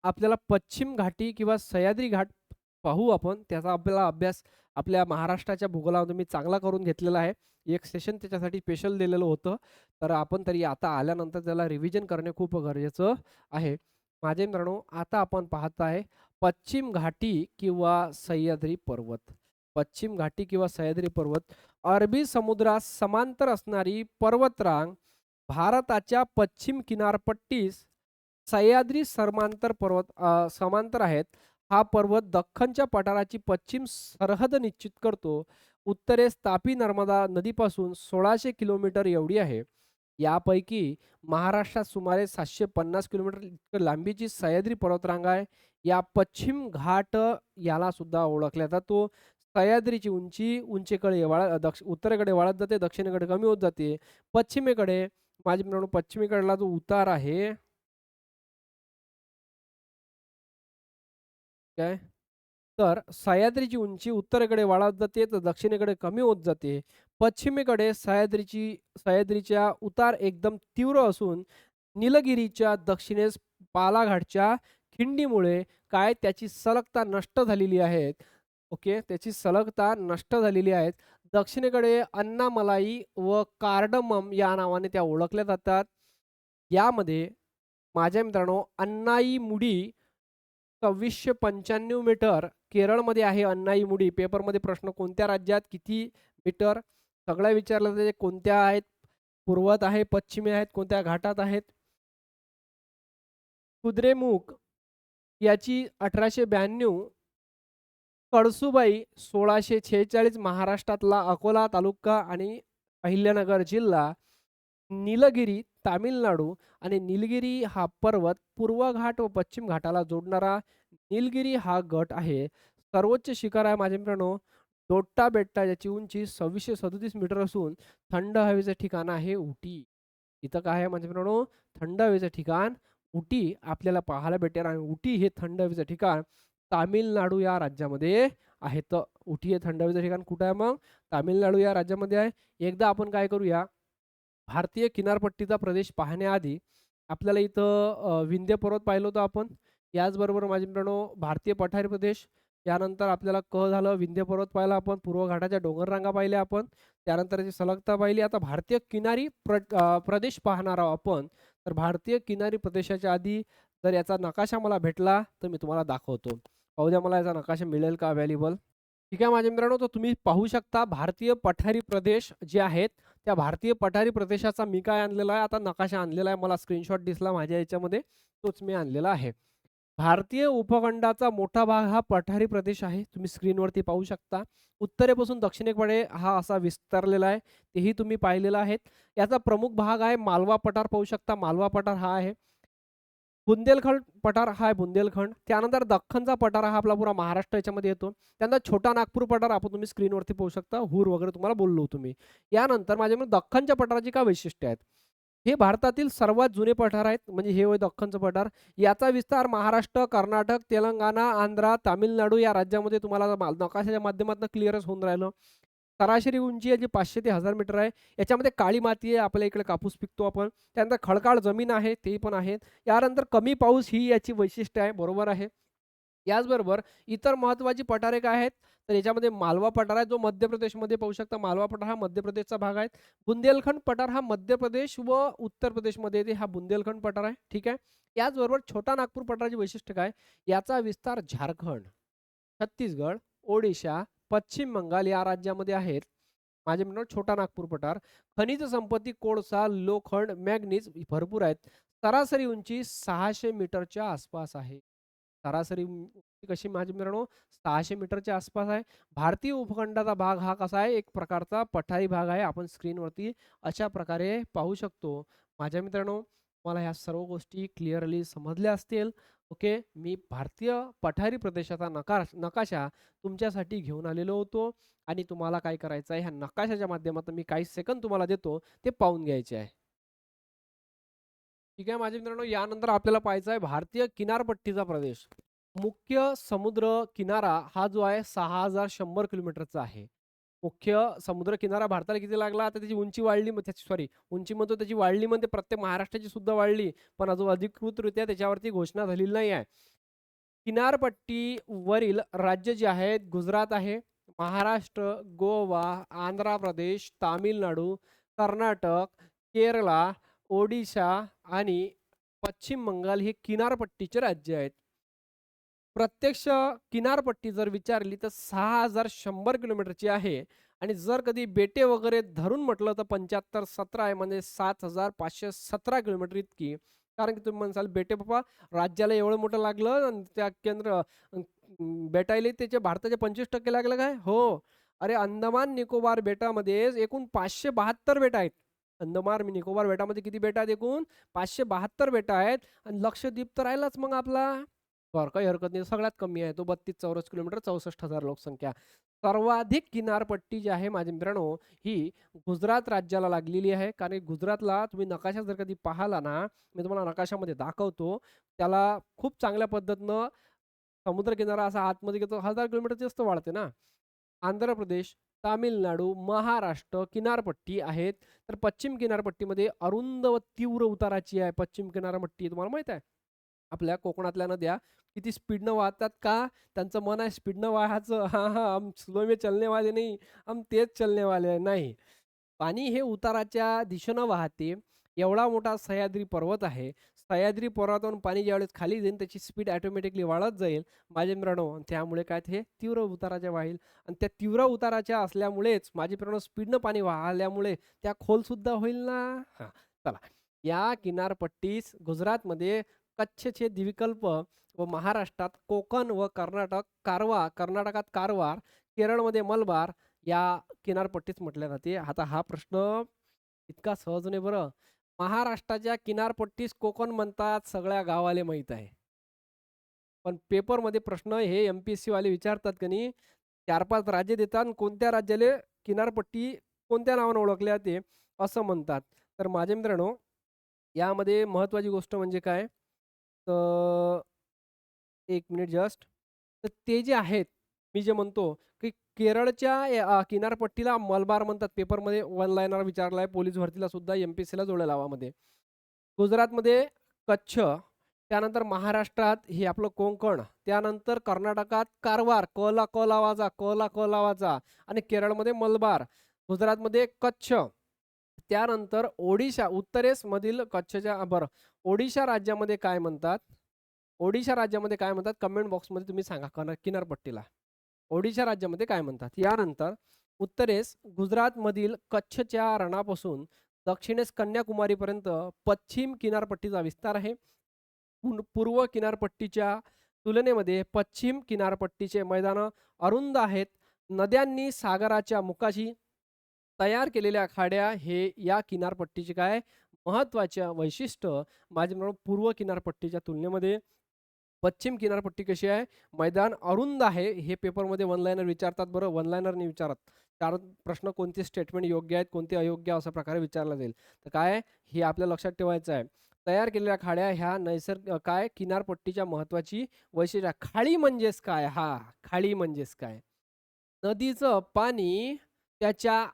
आपल्याला पश्चिम घाटी किंवा सह्याद्री घाट पाहू आपण. त्याचा आपल्याला अभ्यास आपल्या महाराष्ट्राच्या भूगोलामध्ये मी चांगला करून घेतलेला आहे. एक सेशन त्याच्यासाठी स्पेशल दिलेलं होतं. तर आपण तरी आता आल्यानंतर त्याला रिव्हिजन करणे खूप गरजेचं आहे. माझे मित्रांनो, आता आपण पाहत आहे पश्चिम घाटी किंवा सह्याद्री पर्वत. पश्चिम घाटी किंवा सह्याद्री पर्वत अरबी समुद्रास समांतर असणारी पर्वतरांग भारताच्या पश्चिम किनारपट्टीस सह्याद्री समांतर आहेत. हा पर्वत दख्खनच्या पठाराची पश्चिम सरहद निश्चित करतो. उत्तरेस तापी नर्मदा नदीपासून 1600 किलोमीटर एवढी आहे. यापैकी महाराष्ट्रात सुमारे 750 किलोमीटर इतकं लांबीची सह्याद्री पर्वतरांग आहे. या पश्चिम घाट याला सुद्धा ओळखला जातो. सह्याद्रीची उंची उंचीकडे उत्तरेकडे वाढत जाते, दक्षिणेकडे कमी होत जाते. पश्चिमेकडे माझे मित्रांनो पश्चिमेकडला जो उतार आहे काय तर सह्याद्रीची उंची उत्तरेकडे वाढत जाते तर दक्षिणेकडे कमी होत जाते. पश्चिमेकडे सह्याद्रीच्या उतार एकदम तीव्र असून निलगिरीच्या दक्षिणेस बालाघाटच्या खिंडीमुळे काय त्याची सलगता नष्ट झालेली आहे. ओके, त्याची सलगता नष्ट झालेली आहे. दक्षिणेकडे अन्नामलाई व कार्डमम या नावाने त्या ओळखल्या जातात. यामध्ये माझ्या मित्रांनो अन्नाईमुडी 2695 मीटर केरळमध्ये आहे. अन्नाईमुडी पेपरमध्ये प्रश्न कोणत्या राज्यात किती मीटर सगळं विचारलं जाते. कोणत्या आहेत, पूर्वेत आहे, पश्चिमे आहेत, कोणत्या घाटात आहेत. कुद्रेमुख याची 1892, कळसुबाई 1646 महाराष्ट्रातला अकोला तालुका आणि अहिल्यानगर जिल्हा, नीलगिरी तामिळनाडू आणि निलगिरी हा पर्वत पूर्व घाट व पश्चिम घाटाला जोडणारा निलगिरी हा गट आहे. सर्वोच्च शिखर आहे माझे मित्रांनो डोट्टा बेट्टा, याची उंची 2637 मीटर असून थंड हवेचं ठिकाण आहे उटी. इथं काय आहे माझे मित्रांनो थंड हवेचं ठिकाण उटी आपल्याला पाहायला भेटेल आणि उटी हे थंड हवेचं ठिकाण तामिळनाडू या राज्यामध्ये आहे. तर उटी हे थंड हवेचं ठिकाण कुठं आहे मग तामिळनाडू या राज्यामध्ये आहे. एकदा आपण काय करूया भारतीय किनारपट्टीचा प्रदेश पाहण्याआधी आपल्याला इथं विंध्य पर्वत पाहिलं होतं आपण. याचबरोबर माझे मित्रांनो भारतीय पठारी प्रदेश, यानंतर आपल्याला झालं विंध्य पर्वत पाहिला आपण, पूर्व घाटाच्या डोंगररांगा पाहिल्या आपण, त्यानंतर त्याची सलगता पाहिली. आता भारतीय किनारी प्रदेश पाहणार आहोत आपण. तर भारतीय किनारी प्रदेशाच्या आधी जर याचा नकाशा मला भेटला तर मी तुम्हाला दाखवतो. पाहू द्या मला याचा नकाशा मिळेल का अवेलेबल. ठीक आहे माझ्या मित्रांनो, तर तुम्ही पाहू शकता भारतीय पठारी प्रदेश जे आहेत त्या भारतीय पठारी प्रदेशाचा मी काय आणलेला आहे आता नकाशा आणलेला आहे. मला स्क्रीनशॉट दिसला माझ्या याच्यामध्ये, तोच मी आणलेला आहे. भारतीय उपखंडाचा मोठा भाग हा पठारी प्रदेश आहे. तुम्ही स्क्रीनवरती पाहू शकता. उत्तरेपासून दक्षिणेकडे हा असा विस्तारलेला आहे, तेही तुम्ही पाहिलेलं आहे. याचा प्रमुख भाग आहे मालवा पठार, पाहू शकता मालवा पठार हा आहे. बुंदेलखंड पठार हा आहे बुंदेलखंड. त्यानंतर दख्खनचा पठार हा आपला पुरा महाराष्ट्र याच्यामध्ये येतो. त्यानंतर छोटा नागपूर पठार आपण तुम्ही स्क्रीनवरती पाहू शकता. हुर वगैरे तुम्हाला बोललो तुम्ही. यानंतर माझ्याकडे दख्खनच्या पठाराची काय वैशिष्ट्य आहेत. हे भारतातील सर्वात जुने पठार आहेत. म्हणजे हे होय दख्खनचं पठार. याचा विस्तार महाराष्ट्र, कर्नाटक, तेलंगणा, आंध्र, तामिळनाडू या राज्यामध्ये तुम्हाला नकाशाच्या माध्यमातून क्लिअरच होऊन राहिलं. सरासरी उंची याची 500 ते 1000 मीटर आहे. याच्यामध्ये काळी माती आहे, आपल्या इकडे कापूस पिकतो आपण. त्यानंतर खडकाळ जमीन आहे, ते पण आहेत. यानंतर कमी पाऊस ही याची वैशिष्ट्य आहे, बरोबर आहे. याचबरोबर इतर महत्त्वाची पठारे काय आहेत, तर याच्यामध्ये मालवा पठार आहे, जो मध्य प्रदेशमध्ये पाहू शकता. मालवा पठार हा मध्य प्रदेशचा भाग आहे. बुंदेलखंड पठार हा मध्य प्रदेश व उत्तर प्रदेशमध्ये येते. हा बुंदेलखंड पठार आहे, ठीक आहे. याचबरोबर छोटा नागपूर पठाराची वैशिष्ट्य काय, याचा विस्तार झारखंड, छत्तीसगड, ओडिशा, पश्चिम बंगाल या राज्यामध्ये आहेत. माझे मित्रांनो छोटा नागपूर पठार खनिज संपत्ती कोळसा, लोखंड, मॅग्नीज भरपूर आहेत. सरासरी उंची 600 मीटरच्या आसपास आहे. सरासरी उंची कशी माझे मित्रांनो 600 मीटरच्या आसपास आहे. भारतीय उपखंडाचा भाग हा कसा आहे, एक प्रकारचा पठारी भाग आहे. आपण स्क्रीनवरती अशा प्रकारे पाहू शकतो. माझ्या मित्रांनो मला ह्या सर्व गोष्टी क्लिअरली समजल्या असतील. ओके, मी भारतीय पठारी प्रदेशाचा नकाशा तुमच्यासाठी घेऊन आलेलो होतो आणि तुम्हाला काय करायचं आहे, ह्या नकाशाच्या माध्यमातून मी काही सेकंद तुम्हाला देतो, ते पाहून घ्यायचे आहे. ठीक आहे माझे मित्रांनो, यानंतर आपल्याला पाहायचा आहे भारतीय किनारपट्टीचा प्रदेश. मुख्य समुद्र किनारा हा जो आहे 6100 किलोमीटरचा आहे. मुख्य समुद्र किनारा भारताला किती लागला, तर त्याची उंची वाढली, त्याची सॉरी उंची म्हणतो त्याची वाढली म्हणते, प्रत्येक महाराष्ट्राची सुद्धा वाढली, पण अजून अधिकृतरित्या त्याच्यावरती घोषणा झालेली नाही आहे. किनारपट्टीवरील राज्य जे आहेत गुजरात आहे, महाराष्ट्र, गोवा, आंध्र प्रदेश, तामिळनाडू, कर्नाटक, केरळा, ओडिशा आणि पश्चिम बंगाल हे किनारपट्टीचे राज्य आहेत. प्रत्यक्ष किनारपट्टी जर विचारली तर 6100 किलोमीटरची आहे आणि जर कधी बेटे वगैरे धरून म्हटलं तर 75-17 आहे म्हणजे 7517 किलोमीटर इतकी. कारण की तुम्ही म्हणसाल बेटे बाबा राज्याला एवढं मोठं लागलं आणि त्या बेटायला त्याच्या भारताचे 25% लागलं काय? हो. अरे अंदमान निकोबार बेटामध्ये एकूण 572 बेट आहेत. अंदमान निकोबार बेटामध्ये किती बेट आहेत एकूण? 572 बेट आहेत आणि लक्षद्वीप तर राहिलाच मग आपला. बरं काही हरकत नाही. सगळ्यात कमी आहे तो 32 चौरस किलोमीटर 64,000 लोकसंख्या. सर्वाधिक किनारपट्टी जी आहे माझ्या मित्रांनो, ही गुजरात राज्याला लागलेली आहे. कारण गुजरातला तुम्ही नकाशा जर कधी पाहिला ना, मी तुम्हाला नकाशामध्ये दाखवतो. त्याला खूप चांगल्या पद्धतीनं समुद्रकिनारा असा आतमध्ये घेतो 1000 किलोमीटर जास्त वाढते ना. आंध्र प्रदेश, तामिळनाडू, महाराष्ट्र किनारपट्टी आहेत. तर पश्चिम किनारपट्टीमध्ये अरुंद व तीव्र उताराची आहे पश्चिम किनारपट्टी. तुम्हाला माहीत आहे? आपल्या कोकणातल्या नद्या किती स्पीडनं वाहतात का? त्यांचं मन आहे स्पीडनं वाहायचं. हां, हां, हम स्लो में चलने वाले नहीं, हम तेज चलने वाले हैं. नाही. पाणी हे उताराच्या दिशेनं वाहते. एवढा मोठा सह्याद्री पर्वत आहे. सह्याद्री पर्वतावरून पाणी ज्यावेळेस खाली जाईल त्याची स्पीड ऑटोमॅटिकली वाढत जाईल माझे मित्रांनो. त्यामुळे काय ते तीव्र उताराच्या वाहील आणि त्या तीव्र उताराच्या असल्यामुळेच माझे मित्रांनो स्पीडनं पाणी वाहल्यामुळे त्या खोलसुद्धा होईल ना. हां, चला. या किनारपट्टीस गुजरातमध्ये कच्छचे द्वीपकल्प व महाराष्ट्रात कोकण व कर्नाटकात कारवार, केरळमध्ये मलबार या किनारपट्टीच म्हटल्या जाते. आता हा प्रश्न इतका सहज नाही बरं. महाराष्ट्राच्या किनारपट्टीस कोकण म्हणतात सगळ्या गावाले माहीत आहे. पण पेपरमध्ये प्रश्न हे एम-पी-एस-सी वाले विचारतात की नाही 4-5 राज्य देतात आणि कोणत्या राज्याले किनारपट्टी कोणत्या नावाने ओळखले जाते असं म्हणतात. तर माझ्या मित्रांनो यामध्ये महत्त्वाची गोष्ट म्हणजे काय? तर 1 मिनिट जस्ट. तर ते जे आहेत, मी जे म्हणतो, की केरळच्या किनारपट्टीला मलबार म्हणतात. पेपरमध्ये वन लाइनर विचारला आहे. पोलीस भरतीला सुद्धा एम-पी-एस-सीला जोड्या लावामध्ये. गुजरातमध्ये कच्छ, त्यानंतर महाराष्ट्रात हे आपलं कोकण, त्यानंतर कर्नाटकात कारवार, कला क लावाचा, कला क लावाचा आणि केरळमध्ये मलबार, गुजरातमध्ये कच्छ, त्यानंतर ओडिशा, उत्तरेसमधील कच्छच्या बरं, ओडिशा राज्यामध्ये काय म्हणतात? ओडिशा राज्यामध्ये काय म्हणतात? कमेंट बॉक्समध्ये तुम्ही सांगा किनारपट्टीला. ओडिशा राज्यामध्ये काय म्हणतात? यानंतर उत्तरेस गुजरातमधील कच्छच्या रणापासून दक्षिणेस कन्याकुमारीपर्यंत पश्चिम किनारपट्टीचा विस्तार आहे. पूर्व किनारपट्टीच्या तुलनेमध्ये पश्चिम किनारपट्टीचे मैदानं अरुंद आहेत. नद्यांनी सागराच्या मुखाशी तयार केलेल्या खाड्या हे या किनारपट्टीचे काय महत्त्वाचे वैशिष्ट्य माझे म्हणून पूर्व किनारपट्टीच्या तुलनेमध्ये पश्चिम किनारपट्टी कशी आहे? मैदान अरुंद आहे. हे पेपरमध्ये वन लाइनर विचारतात बरं, वन लाइनर नाही विचारत. कारण प्रश्न कोणते स्टेटमेंट योग्य आहेत, कोणते अयोग्य अशा प्रकारे विचारला जाईल. तर काय हे आपल्या लक्षात ठेवायचं आहे. तयार केलेल्या खाड्या ह्या काय किनारपट्टीच्या महत्त्वाची वैशिष्ट्य. खाडी म्हणजेच काय? हां, खाडी म्हणजेच काय? नदीचं पाणी त्याच्या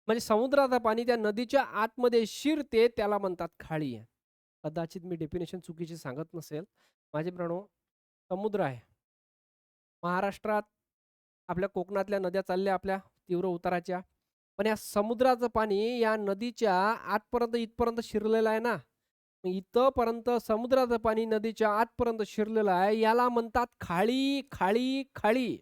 म्हणजे समुद्राचं पाणी त्या नदीच्या आतमध्ये शिरते त्याला म्हणतात खाडी. कदाचित मी डेफिनेशन चुकीची सांगत नसेल. माझे मित्रांनो, समुद्र आहे. महाराष्ट्रात आपल्या कोकणातल्या नद्या चालल्या आपल्या तीव्र उताराच्या. पण या समुद्राचं पाणी या नदीच्या आतपर्यंत इथपर्यंत शिरलेलं आहे ना. मग इथपर्यंत समुद्राचं पाणी नदीच्या आतपर्यंत शिरलेलं आहे. याला म्हणतात खाडी, खाडी, खाडी.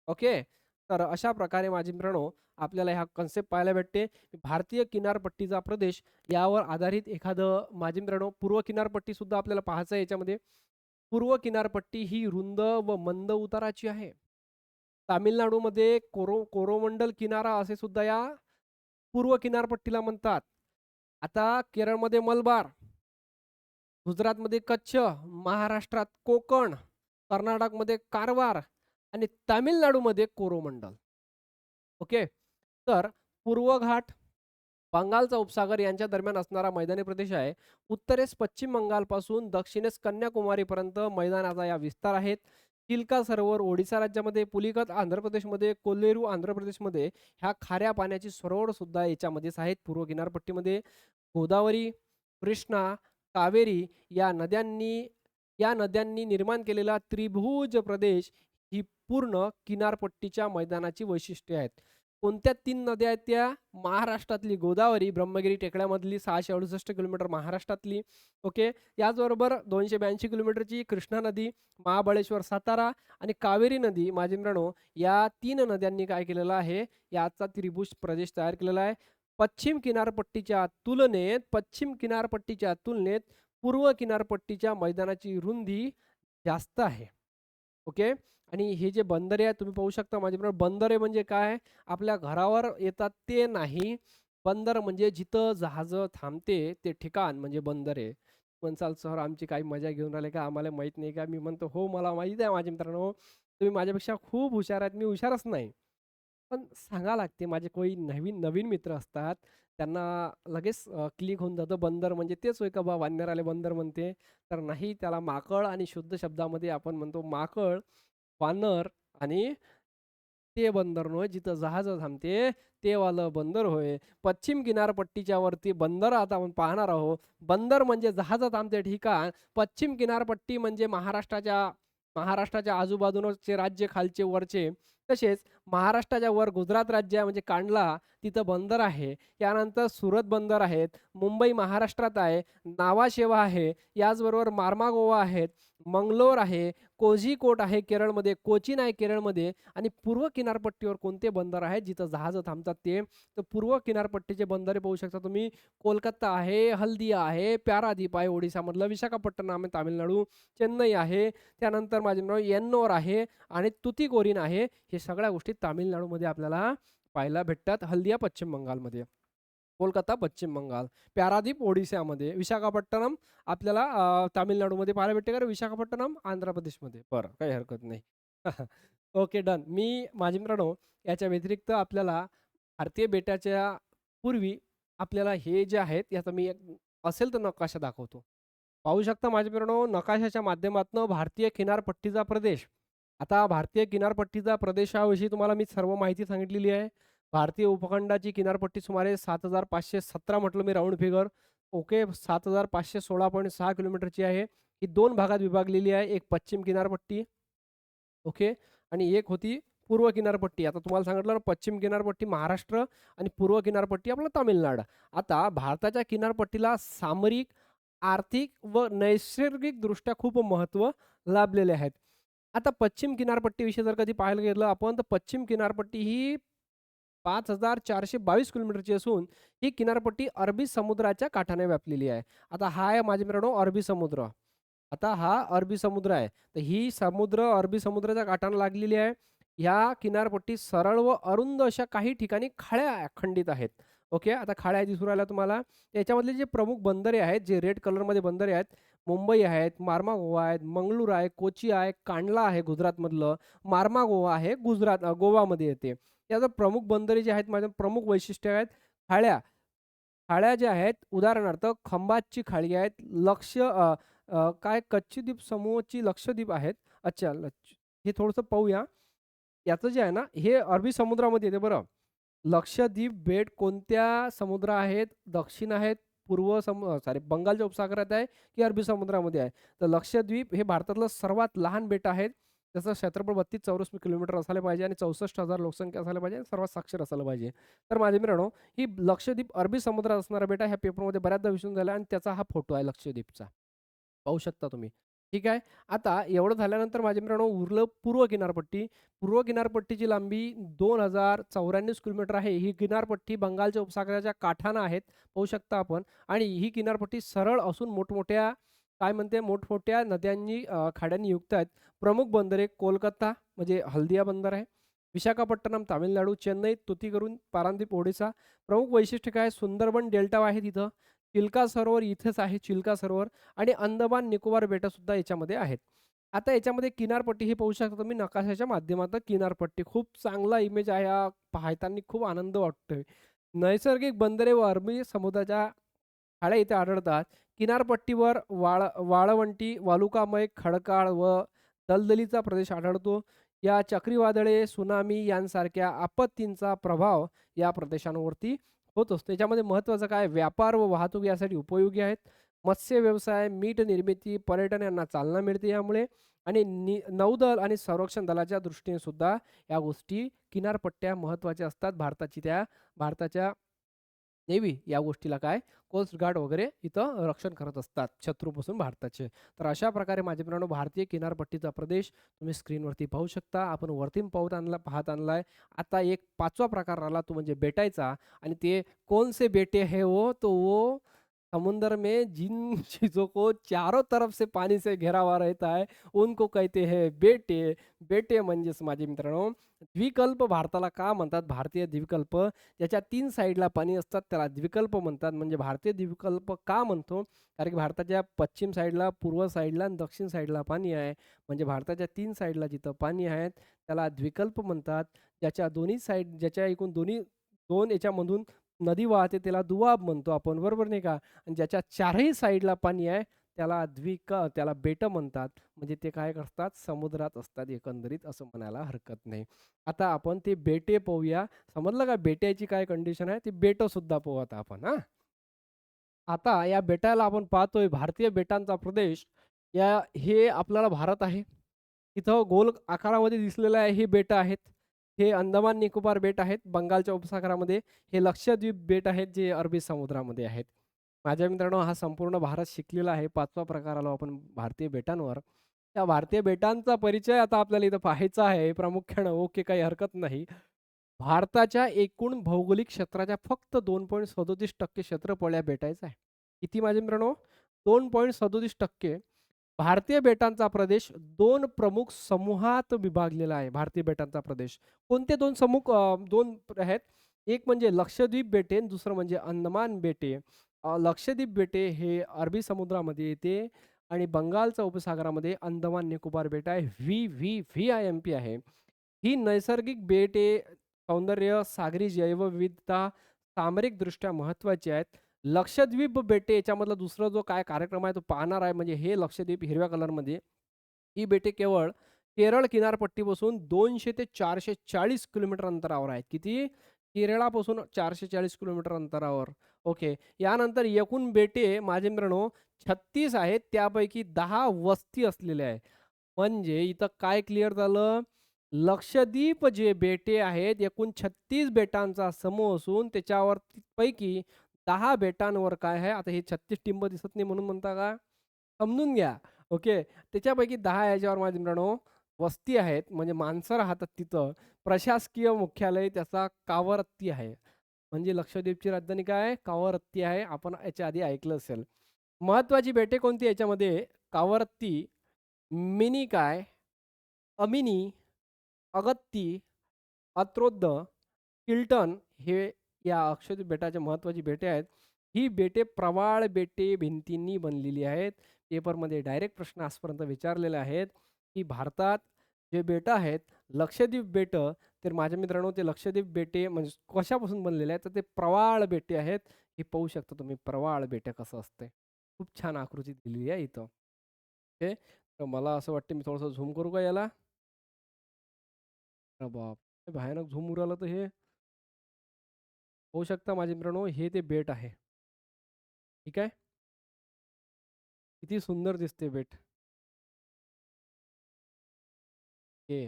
ओके. तर अशा प्रकारे माझे मित्रांनो आपल्याला ह्या कन्सेप्ट पाहायला भेटते. भारतीय किनारपट्टीचा प्रदेश यावर आधारित एखादं माझे मित्रांनो पूर्व किनारपट्टी सुद्धा आपल्याला पाहायचं आहे याच्यामध्ये. पूर्व किनारपट्टी ही रुंद व मंद उताराची आहे. तामिळनाडूमध्ये कोरोमंडल किनारा असे सुद्धा या पूर्व किनारपट्टीला म्हणतात. आता केरळमध्ये मलबार, गुजरातमध्ये कच्छ, महाराष्ट्रात कोकण, कर्नाटकमध्ये कारवार आणि तामिळनाडूमध्ये कोरोमंडल. ओके. तर पूर्व घाट, बंगालचा उपसागर यांच्या दरम्यान असणारा मैदानी प्रदेश आहे. उत्तरेस पश्चिम बंगालपासून दक्षिणेस कन्याकुमारीपर्यंत मैदानाचा या विस्तार आहेत. चिल्का सरोवर ओडिशा राज्यामध्ये, पुलिकत आंध्र प्रदेशमध्ये, कोल्हेरू आंध्र प्रदेशमध्ये ह्या खाऱ्या पाण्याची सरोवर सुद्धा याच्यामध्येच आहेत पूर्व किनारपट्टीमध्ये. गोदावरी, कृष्णा, कावेरी या नद्यांनी निर्माण केलेला त्रिभुज प्रदेश ही पूर्ण किनारपट्टीच्या मैदानाची वैशिष्ट्ये आहेत. कोणत्या 3 नद्या आहेत त्या? महाराष्ट्रातली गोदावरी, ब्रह्मगिरी टेकड्यामधली 668 किलोमीटर महाराष्ट्रातली. ओके. याचबरोबर 282 किलोमीटरची कृष्णा नदी, महाबळेश्वर, सातारा आणि कावेरी नदी माझे मित्रांनो या 3 नद्यांनी काय केलेलं आहे? याचा त्रिभुज प्रदेश तयार केलेला आहे. पश्चिम किनारपट्टीच्या तुलनेत पूर्व किनारपट्टीच्या मैदानाची रुंदी जास्त आहे. ओके. आणि हे जे बंदरे आहेत तुम्ही पाहू शकता माझे मित्र, बंदरे म्हणजे काय? आपल्या घरावर येतात ते नाही. बंदर म्हणजे जिथं जहाजं थांबते ते ठिकाण म्हणजे बंदरे. म्हणसाल सर आमची काही मजा घेऊन राहिले का? आम्हाला माहीत नाही का? मी म्हणतो हो मला माहीत आहे माझ्या मित्रांनो. तुम्ही माझ्यापेक्षा खूप हुशार आहेत. मी हुशारच नाही. पण सांगावं लागते माझे कोणी नवीन नवीन मित्र असतात. त्यांना लगेच क्लिक होऊन जातं बंदर म्हणजे तेच होय का बा वानराला बंदर म्हणते. तर नाही त्याला माकड आणि शुद्ध शब्दामध्ये आपण म्हणतो माकड, वानर आणि ते बंदर नव्हे जिथं जहाजं थांबते ते वालं बंदर होय. पश्चिम किनारपट्टीच्या वरती बंदर आता आपण पाहणार आहोत. बंदर म्हणजे जहाजं थांबते ठिकाण. पश्चिम किनारपट्टी म्हणजे महाराष्ट्राच्या आजूबाजूचे राज्य खालचे वरचे. तसेच महाराष्ट्राच्या वर गुजरात राज्य आहे म्हणजे कांडला तिथं बंदर आहे. यानंतर सुरत बंदर आहेत. मुंबई महाराष्ट्रात आहे. नावाशेवा आहे. याचबरोबर मार्मागोवा आहेत. मंगलोर आहे. कोझिकोड आहे केरळमध्ये. कोचीन आहे केरळमध्ये. आणि पूर्व किनारपट्टीवर कोणते बंदर आहेत जिथं जहाजं थांबतात ते? तर पूर्व किनारपट्टीचे बंदरे पाहू शकता तुम्ही. कोलकाता आहे, हल्दिया आहे, प्यारादीप आहे ओडिसामधलं, विशाखापट्टणम आहे तामिळनाडू, चेन्नई आहे, त्यानंतर माझे नाव एन्नोर आहे आणि तुतीकोरीन आहे. हे सगळ्या गोष्टी तामिळनाडूमध्ये आपल्याला पाहायला भेटतात. हल्दिया पश्चिम बंगालमध्ये, कोलकाता पश्चिम बंगाल, प्यारादीप ओडिशामध्ये, विशाखापट्टणम आपल्याला तामिळनाडूमध्ये पाहायला भेटते का रे? विशाखापट्टणम आंध्र प्रदेशमध्ये. बरं, काही हरकत नाही. Okay, done. मी माझे मित्रांनो याच्या व्यतिरिक्त आपल्याला भारतीय बेटाच्या पूर्वी आपल्याला हे जे आहेत याचा मी एक असेल तर नकाशा दाखवतो. पाहू शकता माझे मित्रांनो नकाशाच्या माध्यमातून भारतीय किनारपट्टीचा प्रदेश. आता भारतीय किनारपट्टीचा प्रदेशाविषयी तुम्हाला मी सर्व माहिती सांगितलेली आहे. भारतीय उपखंडाची किनारपट्टी सुमारे 7,517 म्हटलं मी राउंड फिगर. ओके. 7,516.6 किलोमीटरची आहे. ही 2 भागात विभागलेली आहे. एक पश्चिम किनारपट्टी ओके आणि एक होती पूर्व किनारपट्टी. आता तुम्हाला सांगितलं ना पश्चिम किनारपट्टी महाराष्ट्र आणि पूर्व किनारपट्टी आपलं तामिळनाडू. आता भारताच्या किनारपट्टीला सामरिक, आर्थिक व नैसर्गिकदृष्ट्या खूप महत्त्व लाभलेले आहेत. आता पश्चिम किनारपट्टीविषयी जर कधी पाहायला गेलं आपण तर पश्चिम किनारपट्टी ही 5,422 किलोमीटरची असून ही किनारपट्टी अरबी समुद्राच्या काठाने व्यापलेली आहे. आता हा आहे माझे मित्रांनो अरबी समुद्र. आता हा अरबी समुद्र आहे. तर ही अरबी समुद्राच्या काठाने लागलेली आहे. ह्या किनारपट्टी सरळ व अरुंद अशा काही ठिकाणी खाड्या खंडित आहेत. ओके. आता खाड्या दिसून राहिल्या तुम्हाला. याच्यामधले जे प्रमुख बंदरे आहेत, जे रेड कलरमध्ये बंदरे आहेत, मुंबई आहेत, मार्मागोवा आहेत, मंगळूर आहे, कोची आहे, कांडला आहे गुजरातमधलं, मार्मागोवा आहे गोवामध्ये येते. याचं प्रमुख बंदरे जे आहेत माझे प्रमुख वैशिष्ट्य आहेत खाड्या. खाड्या ज्या आहेत उदाहरणार्थ खंबातची खाडी आहेत, काय कच्छद्वीप समूहची लक्षद्वीप आहेत. अच्छा हे थोडंसं पाहूया. याचं जे आहे ना हे अरबी समुद्रामध्ये येते बरं. लक्षद्वीप बेट कोणत्या समुद्र आहेत? दक्षिण आहेत, बंगालच्या उपसागरात आहे की अरबी समुद्रामध्ये आहे? तर लक्षद्वीप हे भारतातलं सर्वात लहान बेट आहे. त्याचं क्षेत्रफळ 32 चौरस किलोमीटर असायला पाहिजे आणि 64,000 लोकसंख्या असायला पाहिजे आणि सर्वात साक्षर असायला पाहिजे. तर माझे मित्रांनो ही लक्षद्वीप अरबी समुद्रात असणारा बेट आहे. ह्या पेपरमध्ये बऱ्याचदा विसरून झाला आणि त्याचा हा फोटो आहे लक्षद्वीपचा. पाहू शकता तुम्ही. ठीक आहे. आता एवढं झाल्यानंतर माझे मित्रांनो उरलं पूर्व किनारपट्टी. पूर्व किनारपट्टीची लांबी 2,094 किलोमीटर आहे. ही किनारपट्टी बंगालच्या उपसागराच्या काठानं आहेत. पाहू शकता आपण आणि ही किनारपट्टी सरळ असून मोठमोठ्या नद्यांनी खाड्यांनी युक्त आहेत. प्रमुख बंदरे कोलकाता म्हणजे हल्दिया बंदर आहे. विशाखापट्टणम तामिळनाडू, चेन्नई, तुतीकोरीन, पारादीप ओडिसा. प्रमुख वैशिष्ट्य काय? सुंदरबन डेल्टा आहे तिथं. चिल्का सरोवर इथेच आहे चिल्का सरोवर आणि अंदमान निकोबार बेटंसुद्धा याच्यामध्ये आहेत. आता याच्यामध्ये किनारपट्टी हे पाहू शकता तुम्ही नकाशाच्या माध्यमातून किनारपट्टी. खूप चांगला इमेज आहे हा पाहताना खूप आनंद वाटतोय. नैसर्गिक बंदरे व अरबी समुद्राच्या खाड्या इथे आढळतात. किनारपट्टीवर वाळवंटी, वालुकामय, खडकाळ व दलदलीचा प्रदेश आढळतो. या चक्रीवादळे, सुनामी यांसारख्या आपत्तींचा प्रभाव या प्रदेशांवरती होत असतो. त्याच्यामध्ये महत्त्वाचं काय व्यापार व वाहतूक यासाठी उपयोगी आहेत. मत्स्य व्यवसाय, मीठ निर्मिती, पर्यटन यांना चालना मिळते यामुळे आणि नौदल आणि संरक्षण दलाच्या दृष्टीने सुद्धा या गोष्टी किनारपट्ट्या महत्त्वाच्या असतात. भारताच्या नेव्ही या गोष्टीला काय कोस्ट गार्ड वगैरे इथं रक्षण करत असतात शत्रूपासून भारताचे. तर अशा प्रकारे माझे मित्रांनो भारतीय किनारपट्टीचा प्रदेश तुम्ही स्क्रीनवरती पाहू शकता. आपण वरती पाहत आणलाय. आता एक 5वा प्रकार आला तो म्हणजे बेटायचा आणि ते कौन से बेटे है वो तो वो समुद्र में जिन चीज़ों को चारों तरफ से पानी से घिरा हुआ रहता है उनको कहते हैं बेटे. बेटे म्हणजेच माझे मित्रांनो द्विकल्प भारताला का म्हणतात? भारतीय द्विकल्प ज्याच्या 3 साइडला पाणी असतात त्याला द्विकल्प म्हणतात. म्हणजे भारतीय द्विकल्प का म्हणतो? कारण की भारताच्या पश्चिम साइडला, पूर्व साइडला आणि दक्षिण साइडला पाणी आहे. म्हणजे भारताच्या 3 साइडला जिथं पाणी आहे त्याला द्विकल्प म्हणतात. ज्याच्या एकूण 2 याच्यामधून नदी वाहते त्याला दुआब म्हणतो आपण, बरोबर नाही का? आणि ज्याच्या 4ही साइडला पाणी आहे त्याला बेटं म्हणतात. म्हणजे ते काय असतात? समुद्रात असतात एकंदरीत असं म्हणायला हरकत नाही. आता आपण ते बेटे पाहूया. समजलं का बेट्याची काय कंडिशन आहे? ती बेटं सुद्धा पाहू आता आपण हां. आता या बेटाला आपण पाहतोय भारतीय बेटांचा प्रदेश हे आपल्याला भारत आहे. इथं गोल आकारामध्ये दिसलेलं आहे हे बेटं आहेत. हे अंदमान निकोबार बेट आहेत बंगालच्या उपसागरामध्ये. हे लक्षद्वीप बेट आहेत जे अरबी समुद्रामध्ये आहेत. माझ्या मित्रांनो हा संपूर्ण भारत शिकलेला आहे. 5वा प्रकार आलो आपण भारतीय बेटांवर. त्या भारतीय बेटांचा परिचय आता आपल्याला इथं पाहायचा आहे प्रामुख्यानं. ओके, काही हरकत नाही. भारताच्या एकूण भौगोलिक क्षेत्राच्या फक्त 2.37% क्षेत्रफळ या बेटाचं आहे. किती माझे मित्रांनो? 2.37% भारतीय बेटांचा प्रदेश 2 प्रमुख समूहात विभागलेला आहे. भारतीय बेटांचा प्रदेश. कोणते 2 आहेत? एक म्हणजे लक्षद्वीप बेटे आणि दुसरं म्हणजे अंदमान बेटे. लक्षद्वीप बेटे हे अरबी समुद्रामध्ये येते आणि बंगालच्या उपसागरामध्ये अंदमान निकोबार बेट आहे. VVVIMP आहे. ही नैसर्गिक बेटे सौंदर्य, सागरी जैवविविधता, सामरिकदृष्ट्या महत्त्वाची आहेत. लक्षद्वीप बेटे याच्यामधला दुसरा जो काय कार्यक्रम आहे तो पाहणार आहे म्हणजे हे लक्षद्वीप हिरव्या कलरमध्ये. ही बेटे केवळ केरळ किनारपट्टीपासून 200 ते 440 किलोमीटर अंतरावर आहेत. किती? केरळापासून 440 किलोमीटर अंतरावर. ओके. यानंतर एकूण बेटे माझे मित्रांनो 36 आहेत. त्यापैकी 10 वस्ती असलेल्या आहेत. म्हणजे इथं काय क्लिअर झालं? लक्षद्वीप जे बेटे आहेत एकूण 36 बेटांचा समूह असून त्याच्यावर पैकी 10 बेटांवर काय आहे? आता हे 36 टिंब दिसत नाही म्हणून म्हणता का? समजून घ्या. ओके. त्याच्यापैकी 10 याच्यावर माझे मित्रांनो वस्ती आहेत. म्हणजे माणसं राहतात तिथं. प्रशासकीय मुख्यालय त्याचा कावरत्ती आहे. म्हणजे लक्षद्वीपची राजधानी काय आहे? कावरत्ती आहे. आपण याच्या आधी ऐकलं असेल. महत्त्वाची बेटे कोणती याच्यामध्ये? कावरत्ती, मिनी काय, अमिनी, अगत्ती, अत्रोद्द, किल्टन हे या अक्षद्वीप बेटाचे महत्त्वाची बेटे आहेत. ही बेटे प्रवाळ बेटे भिंतींनी बनलेली आहेत. पेपरमध्ये डायरेक्ट प्रश्न आजपर्यंत विचारलेले आहेत, की भारतात जे बेटं आहेत, लक्षद्वीप बेटं, तर माझ्या मित्रांनो ते लक्षद्वीप बेटे म्हणजे कशापासून बनलेले आहेत? तर ते प्रवाळ बेटे आहेत. हे पाहू शकता तुम्ही प्रवाळ बेटं कसं असतंय. खूप छान आकृती दिलेली आहे इथं. ओके. तर मला असं वाटतं मी थोडंसं झूम करू का याला? अरे बाप! भयानक झूम उरालं तर हे. होऊ शकता माझे मित्रांनो हे ते बेट आहे. ठीक आहे. किती सुंदर दिसते बेट. हे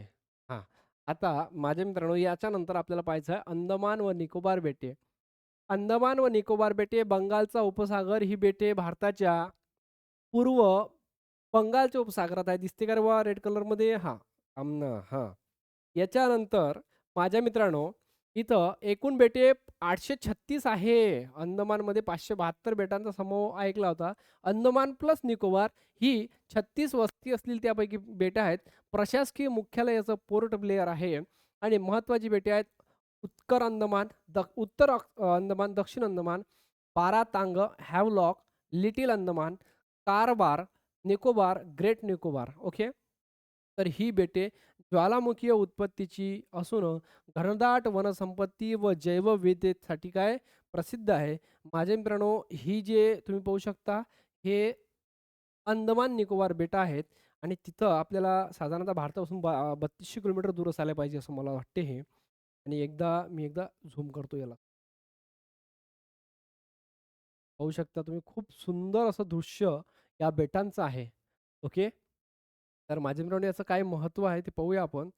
हां. आता माझ्या मित्रांनो याच्यानंतर आपल्याला पाहायचं आहे अंदमान व निकोबार बेटे. अंदमान व निकोबार बेटे बंगालचा उपसागर ही बेटे भारताच्या पूर्व बंगालच्या उपसागरात आहे. दिसते का रे बुवा रेड कलरमध्ये? हां. हां. याच्यानंतर माझ्या मित्रांनो, इथं एकूण बेटे 836 आहे. अंदमानमध्ये 572 बेटांचा समूह ऐकला होता. अंदमान प्लस निकोबार ही 36 वस्ती असलेली त्यापैकी बेटं आहेत. प्रशासकीय मुख्यालयाचं पोर्ट ब्लेअर आहे आणि महत्त्वाची बेटे आहेत उत्तर अंदमान, दक्षिण Andaman, Baratang, Havelock, little Andaman, Karwar, Nicobar, great Nicobar. Okay. तर ही बेटे ज्वालामुखीय उत्पत्तीची असून घनदाट वनसंपत्ती व जैवविविधतेसाठी काय प्रसिद्ध आहे. माझ्या मित्रांनो ही जे तुम्ही पाहू शकता हे अंदमान निकोबार बेटं आहेत आणि तिथं आपल्याला साधारणतः भारतापासून 3200 किलोमीटर दूर असायला पाहिजे असं मला वाटते हे. आणि मी एकदा झूम करतो याला. पाहू शकता तुम्ही खूप सुंदर असं दृश्य या बेटांचं आहे. ओके. तर माझ्या मित्रांनो याचं काय महत्त्व आहे ते पाहूया आपण.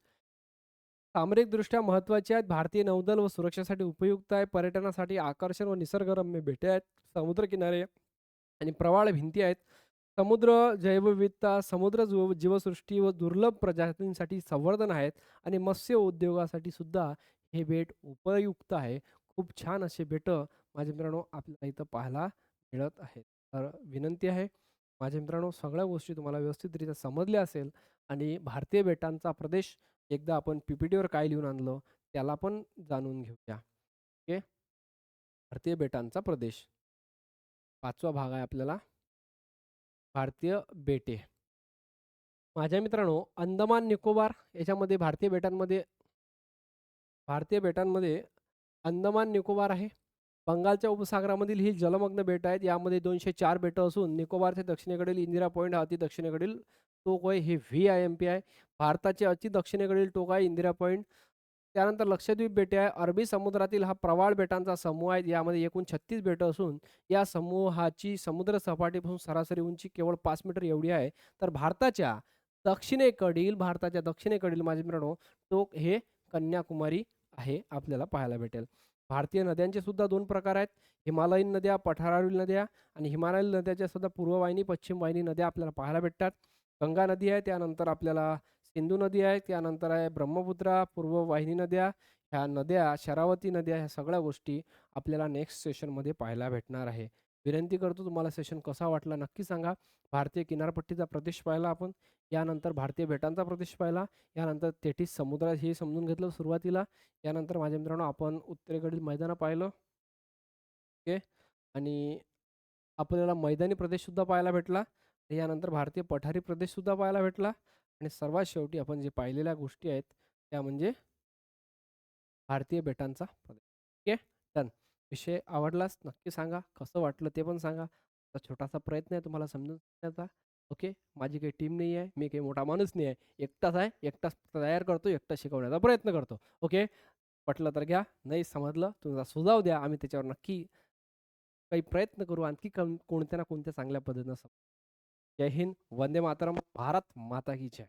सामरिकदृष्ट्या महत्त्वाचे आहेत. भारतीय नौदल व सुरक्षेसाठी उपयुक्त आहे. पर्यटनासाठी आकर्षण व निसर्गरम्य बेटे आहेत. समुद्रकिनारे आणि प्रवाळ भिंती आहेत. समुद्र जैवविविधता, समुद्र जीवसृष्टी व दुर्लभ प्रजातींसाठी संवर्धन आहेत आणि मत्स्य उद्योगासाठी सुद्धा हे बेट उपयुक्त आहे. खूप छान असे बेटं माझ्या मित्रांनो आपल्याला इथं पाहायला मिळत आहेत. तर विनंती आहे माझ्या मित्रांनो सगळ्या गोष्टी तुम्हाला व्यवस्थितरित्या समजल्या असेल आणि भारतीय बेटांचा प्रदेश एकदा आपण पी-पी-टीवर काय लिहून आणलं त्याला पण जाणून घेऊया. ओके. भारतीय बेटांचा प्रदेश. 5वा भाग आहे आपल्याला भारतीय बेटे. माझ्या मित्रांनो अंदमान निकोबार याच्यामध्ये भारतीय बेटांमध्ये अंदमान निकोबार आहे. बंगालच्या उपसागरामधील ही जलमग्न बेट आहेत. यामध्ये 204 बेटं असून निकोबारच्या दक्षिणेकडील इंदिरा पॉइंट हा अति दक्षिणेकडील टोक आहे. हे व्ही-आय-एम-पी आहे. भारताचे अति दक्षिणेकडील टोक आहे इंदिरा पॉइंट. त्यानंतर लक्षद्वीप बेटे आहे. अरबी समुद्रातील हा प्रवाळ बेटांचा समूह आहे. यामध्ये एकूण 36 बेटं असून या समूहाची समुद्र सपाटीपासून सरासरी उंची केवळ 5 मीटर एवढी आहे. तर भारताच्या दक्षिणेकडील माझे मित्रांनो टोक हे कन्याकुमारी आहे आपल्याला पाहायला भेटेल. भारतीय नद्यांचे सुद्धा 2 प्रकार आहेत. हिमालयीन नद्या, पठारावरील नद्या आणि हिमालयीन नद्याच्या सुद्धा पूर्व वाहिनी, पश्चिम वाहिनी नद्या आपल्याला पाहायला भेटतात. गंगा नदी आहे, त्यानंतर आपल्याला सिंधू नदी आहे, त्यानंतर आहे ब्रह्मपुत्रा, पूर्व वाहिनी नद्या, ह्या नद्या, शरावती नद्या, ह्या सगळ्या गोष्टी आपल्याला नेक्स्ट सेशनमध्ये पाहायला भेटणार आहे. विनंती करतो तुम्हाला सेशन कसा वाटला नक्की सांगा. भारतीय किनारपट्टीचा प्रदेश पाहिला आपण, यानंतर भारतीय बेटांचा प्रदेश पाहिला, यानंतर तेहतीस समुद्र हे समजून घेतलं सुरुवातीला. यानंतर माझ्या मित्रांनो आपण उत्तरेकडील मैदानं पाहिलं. ओके. आणि आपल्याला मैदानी प्रदेशसुद्धा पाहायला भेटला. यानंतर भारतीय पठारी प्रदेशसुद्धा पाहायला भेटला आणि सर्वात शेवटी आपण जे पाहिलेल्या गोष्टी आहेत त्या म्हणजे भारतीय बेटांचा प्रदेश. ओके. डन. विषय आवडलाच नक्की सांगा. कसं वाटलं ते पण सांगा. आता छोटासा प्रयत्न आहे तुम्हाला समजून सांगण्याचा. ओके. माझी काही टीम नाही आहे. मी काही मोठा माणूस नाही आहे. एकटाच आहे. एकटाच तयार करतो, एकटा शिकवण्याचा प्रयत्न करतो. ओके. पटलं तर घ्या, नाही समजलं तुमचा सुझाव द्या. आम्ही त्याच्यावर नक्की काही प्रयत्न करू आणखी कोणत्या ना कोणत्या चांगल्या पद्धतीनं जय हिंद, वंदे मातरम, भारत माता की जय.